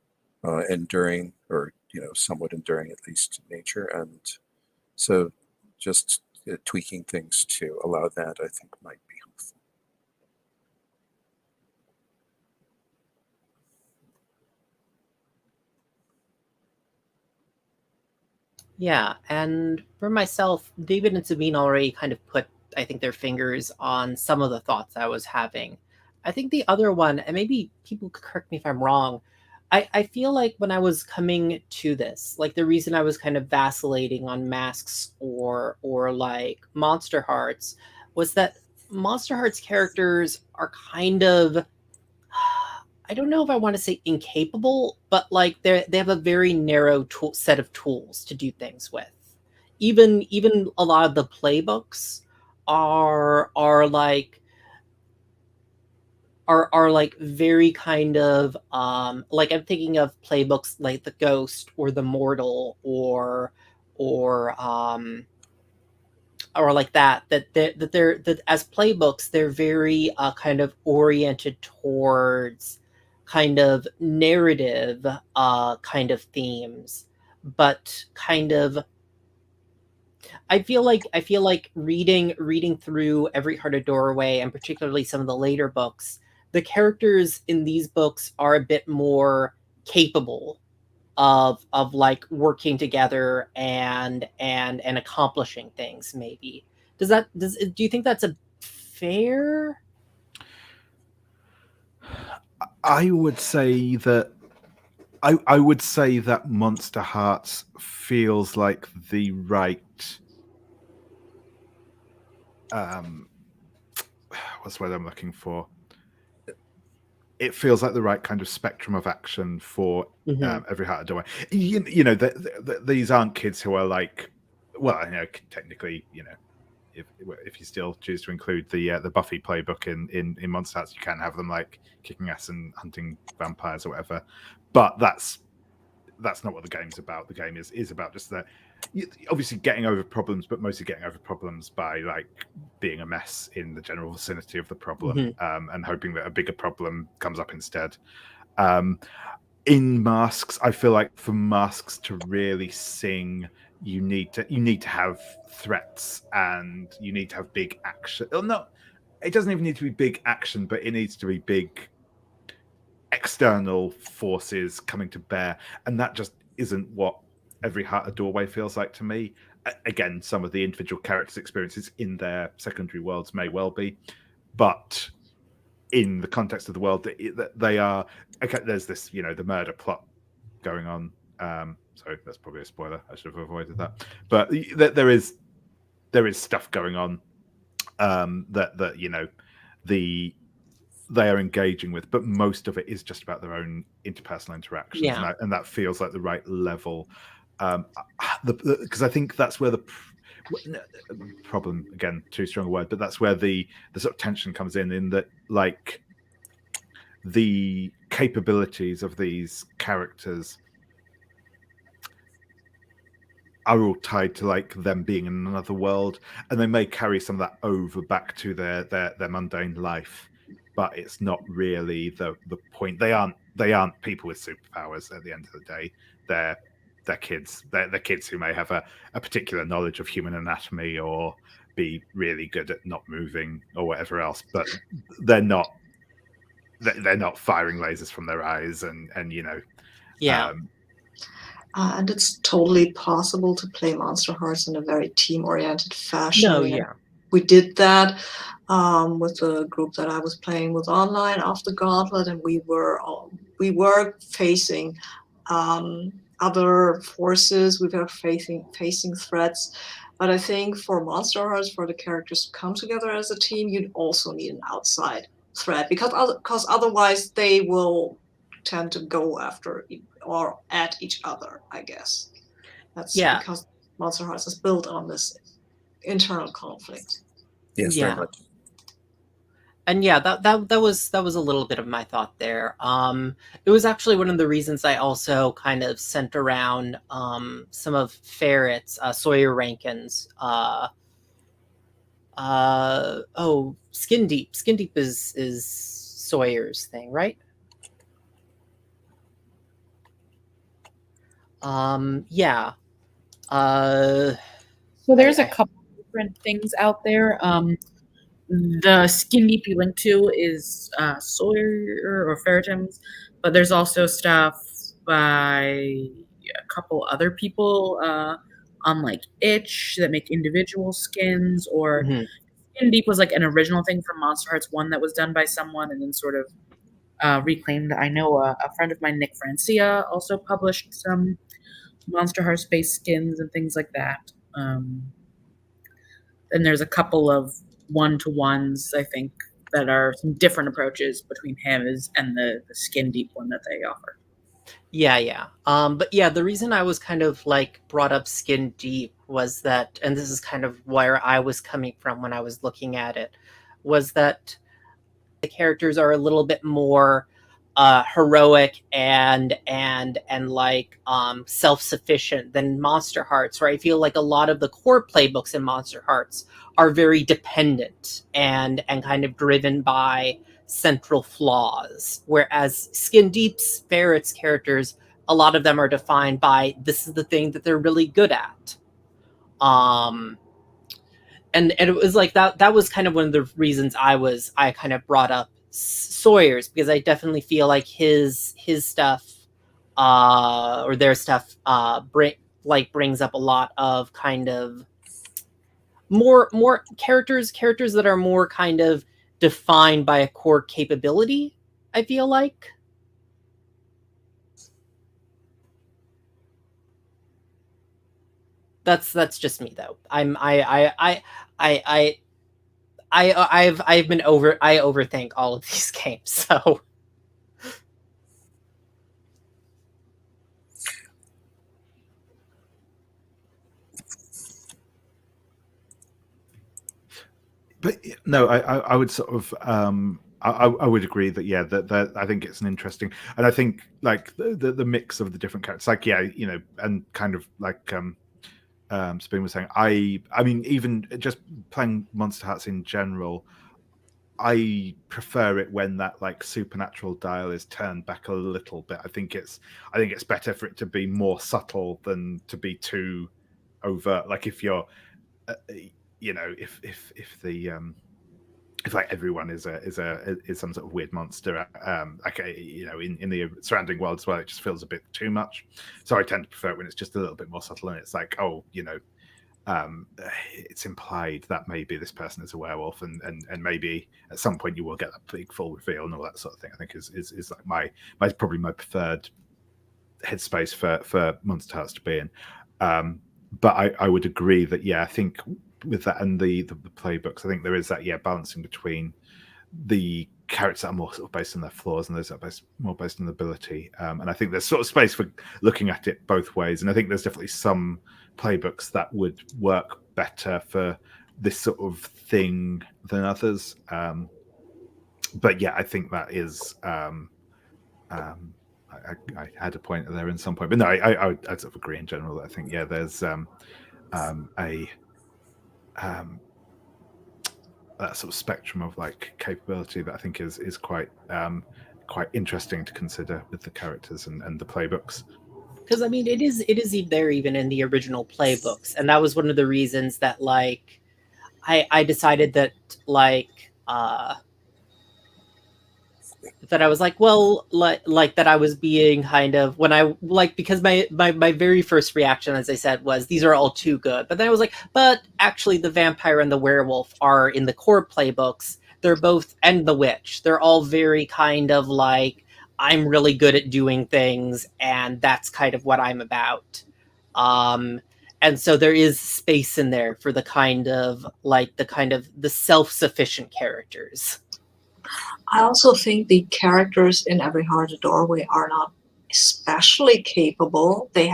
enduring, or somewhat enduring, at least, nature. And so just tweaking things to allow that, I think, might be helpful. Yeah, and for myself, David and Sabine already kind of put, I think, their fingers on some of the thoughts I was having. I think the other one, and maybe people could correct me if I'm wrong, I feel like when I was coming to this, like the reason I was kind of vacillating on Masks or like Monsterhearts was that Monsterhearts characters are kind of, I don't know if I want to say incapable, but like they have a very narrow set of tools to do things with. Even a lot of the playbooks are like are like very kind of like I'm thinking of playbooks like the Ghost or the Mortal or or like that as playbooks they're very kind of oriented towards kind of narrative kind of themes, but kind of I feel like reading through Every Heart a Doorway, and particularly some of the later books, the characters in these books are a bit more capable of like working together and accomplishing things. Maybe do you think that's a fair? I would say that I would say that Monsterhearts feels like the right what's the word I'm looking for? It feels like the right kind of spectrum of action for Mhm. Every Heart a Doorway. These aren't kids who are like, well, technically, if you still choose to include the Buffy playbook in Monster Hearts, you can have them like kicking ass and hunting vampires or whatever. But that's not what the game's about. The game is about just that, obviously getting over problems, but mostly getting over problems by like being a mess in the general vicinity of the problem, and hoping that a bigger problem comes up instead. In Masks, I feel like for Masks to really sing, you need to have threats, and you need to have big action. Oh, no, it doesn't even need to be big action, but it needs to be big external forces coming to bear, and that just isn't what Every Heart a Doorway feels like to me. Again, some of the individual characters' experiences in their secondary worlds may well be, but in the context of the world, they are okay. There's this, the murder plot going on. Sorry, that's probably a spoiler. I should have avoided that. But there is stuff going on that they are engaging with, but most of it is just about their own interpersonal interactions, and that feels like the right level. Because I think that's where the problem, again, too strong a word, but that's where the sort of tension comes in that, like, the capabilities of these characters are all tied to, like, them being in another world, and they may carry some of that over back to their mundane life, but it's not really the point. They aren't people with superpowers at the end of the day. They're kids. They're kids who may have a particular knowledge of human anatomy or be really good at not moving or whatever else, but they're not firing lasers from their eyes and and it's totally possible to play Monsterhearts in a very team-oriented fashion. No, yeah. We did that with the group that I was playing with online after Gauntlet, and we were facing other forces. We were facing threats. But I think for Monsterhearts, for the characters to come together as a team, you'd also need an outside threat, because otherwise they will tend to go after or at each other, I guess. That's because Monsterhearts is built on this internal conflict. Yes, very much. And that was a little bit of my thought there. It was actually one of the reasons I also kind of sent around some of Ferret's Sawyer Rankin's Skin Deep. Skin Deep is Sawyer's thing, right? Yeah. So there's a couple different things out there. The Skin Deep you link to is Sawyer or Ferretim's, but there's also stuff by a couple other people on like Itch that make individual skins, or Skin Deep was like an original thing from Monsterhearts 1 that was done by someone and then sort of reclaimed. I know a friend of mine, Nick Francia, also published some Monsterhearts-based skins and things like that. Then there's a couple of one-to-ones, I think, that are some different approaches between his and the Skin Deep one that they offer. Yeah. But yeah, the reason I was kind of like brought up Skin Deep was that, and this is kind of where I was coming from when I was looking at it, was that the characters are a little bit more heroic and like self-sufficient than Monsterhearts, where I feel like a lot of the core playbooks in Monsterhearts are very dependent and kind of driven by central flaws, whereas Skin Deep's Ferret's characters, a lot of them are defined by this is the thing that they're really good at. And it was like that was kind of one of the reasons I kind of brought up Sawyer's, because I definitely feel like his stuff or their stuff brings up a lot of kind of more characters that are more kind of defined by a core capability, I feel like. That's just me though. I overthink all of these games, so. But no, I would sort of I would agree that that I think it's an interesting, and I think like the mix of the different characters, like and kind of like Spoon was saying, I mean, even just playing Monsterhearts in general, I prefer it when that like supernatural dial is turned back a little bit. I think it's better for it to be more subtle than to be too overt. Like if you're if if like everyone is some sort of weird monster, like in the surrounding world as well, it just feels a bit too much. So I tend to prefer it when it's just a little bit more subtle, and it's like, oh, it's implied that maybe this person is a werewolf, and maybe at some point you will get that big full reveal and all that sort of thing. I think is like probably my preferred headspace for Monsterhearts to be in. But I would agree that I think with that and the playbooks, I think there is that balancing between the characters that are more sort of based on their flaws and those that are more based on ability. And I think there's sort of space for looking at it both ways. And I think there's definitely some playbooks that would work better for this sort of thing than others. But I think that is. I had a point there in some point, but no, I sort of agree in general that I think there's that sort of spectrum of like capability that I think is quite interesting to consider with the characters and the playbooks. Because I mean, it is there even in the original playbooks, and that was one of the reasons that like I decided that like that I was like, well, like that I was being kind of when I like, because my very first reaction, as I said, was these are all too good. But then I was like, but actually the vampire and the werewolf are in the core playbooks. They're both, and the witch. They're all very kind of like, I'm really good at doing things, and that's kind of what I'm about. And so there is space in there for the kind of the self-sufficient characters. I also think the characters in Every Heart a Doorway are not especially capable. They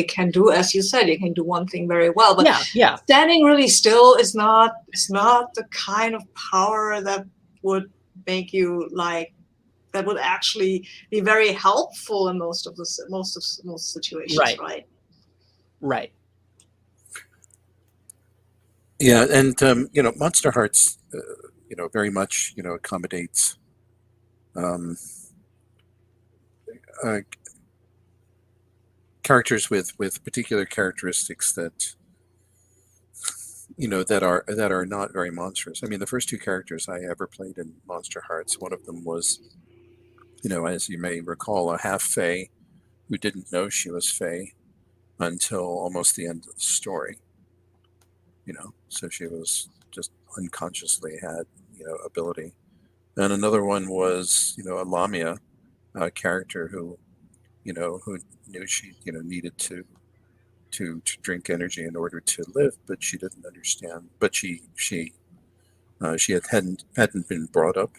can do, as you said, they can do one thing very well, but standing really still is not the kind of power that would make you like, that would actually be very helpful in most situations, right? Right. Yeah, and Monsterhearts, very much accommodates characters with particular characteristics that that are not very monstrous. I mean, the first two characters I ever played in Monsterhearts, one of them was, as you may recall, a half fae who didn't know she was fae until almost the end of the story. So she was just unconsciously had ability. And another one was a Lamia character who who knew she needed to drink energy in order to live, but she didn't understand. But she hadn't been brought up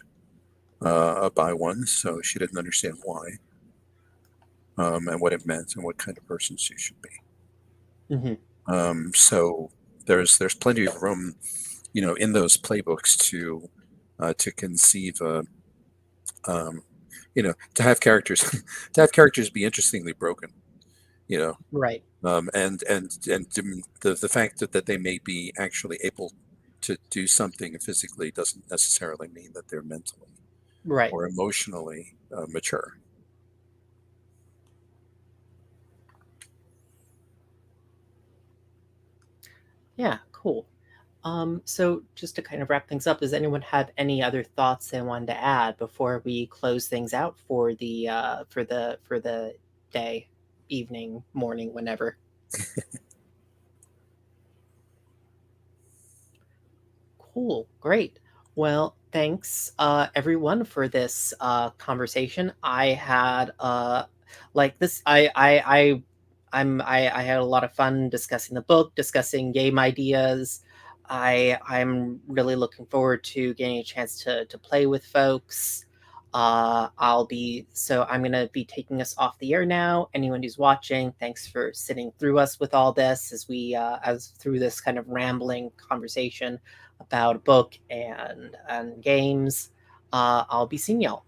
by one, so she didn't understand why, and what it meant and what kind of person she should be. Mm-hmm. So there's plenty of room, in those playbooks to conceive to have characters be interestingly broken, Right. and the fact that they may be actually able to do something physically doesn't necessarily mean that they're mentally or emotionally mature. Yeah, cool. So just to kind of wrap things up, does anyone have any other thoughts they wanted to add before we close things out for the day, evening, morning, whenever? Cool, great. Well, thanks everyone for this conversation. I had like this. I had a lot of fun discussing the book, discussing game ideas. I'm really looking forward to getting a chance to play with folks. I'm gonna be taking us off the air now. Anyone who's watching, thanks for sitting through us with all this as through this kind of rambling conversation about a book and games. I'll be seeing y'all.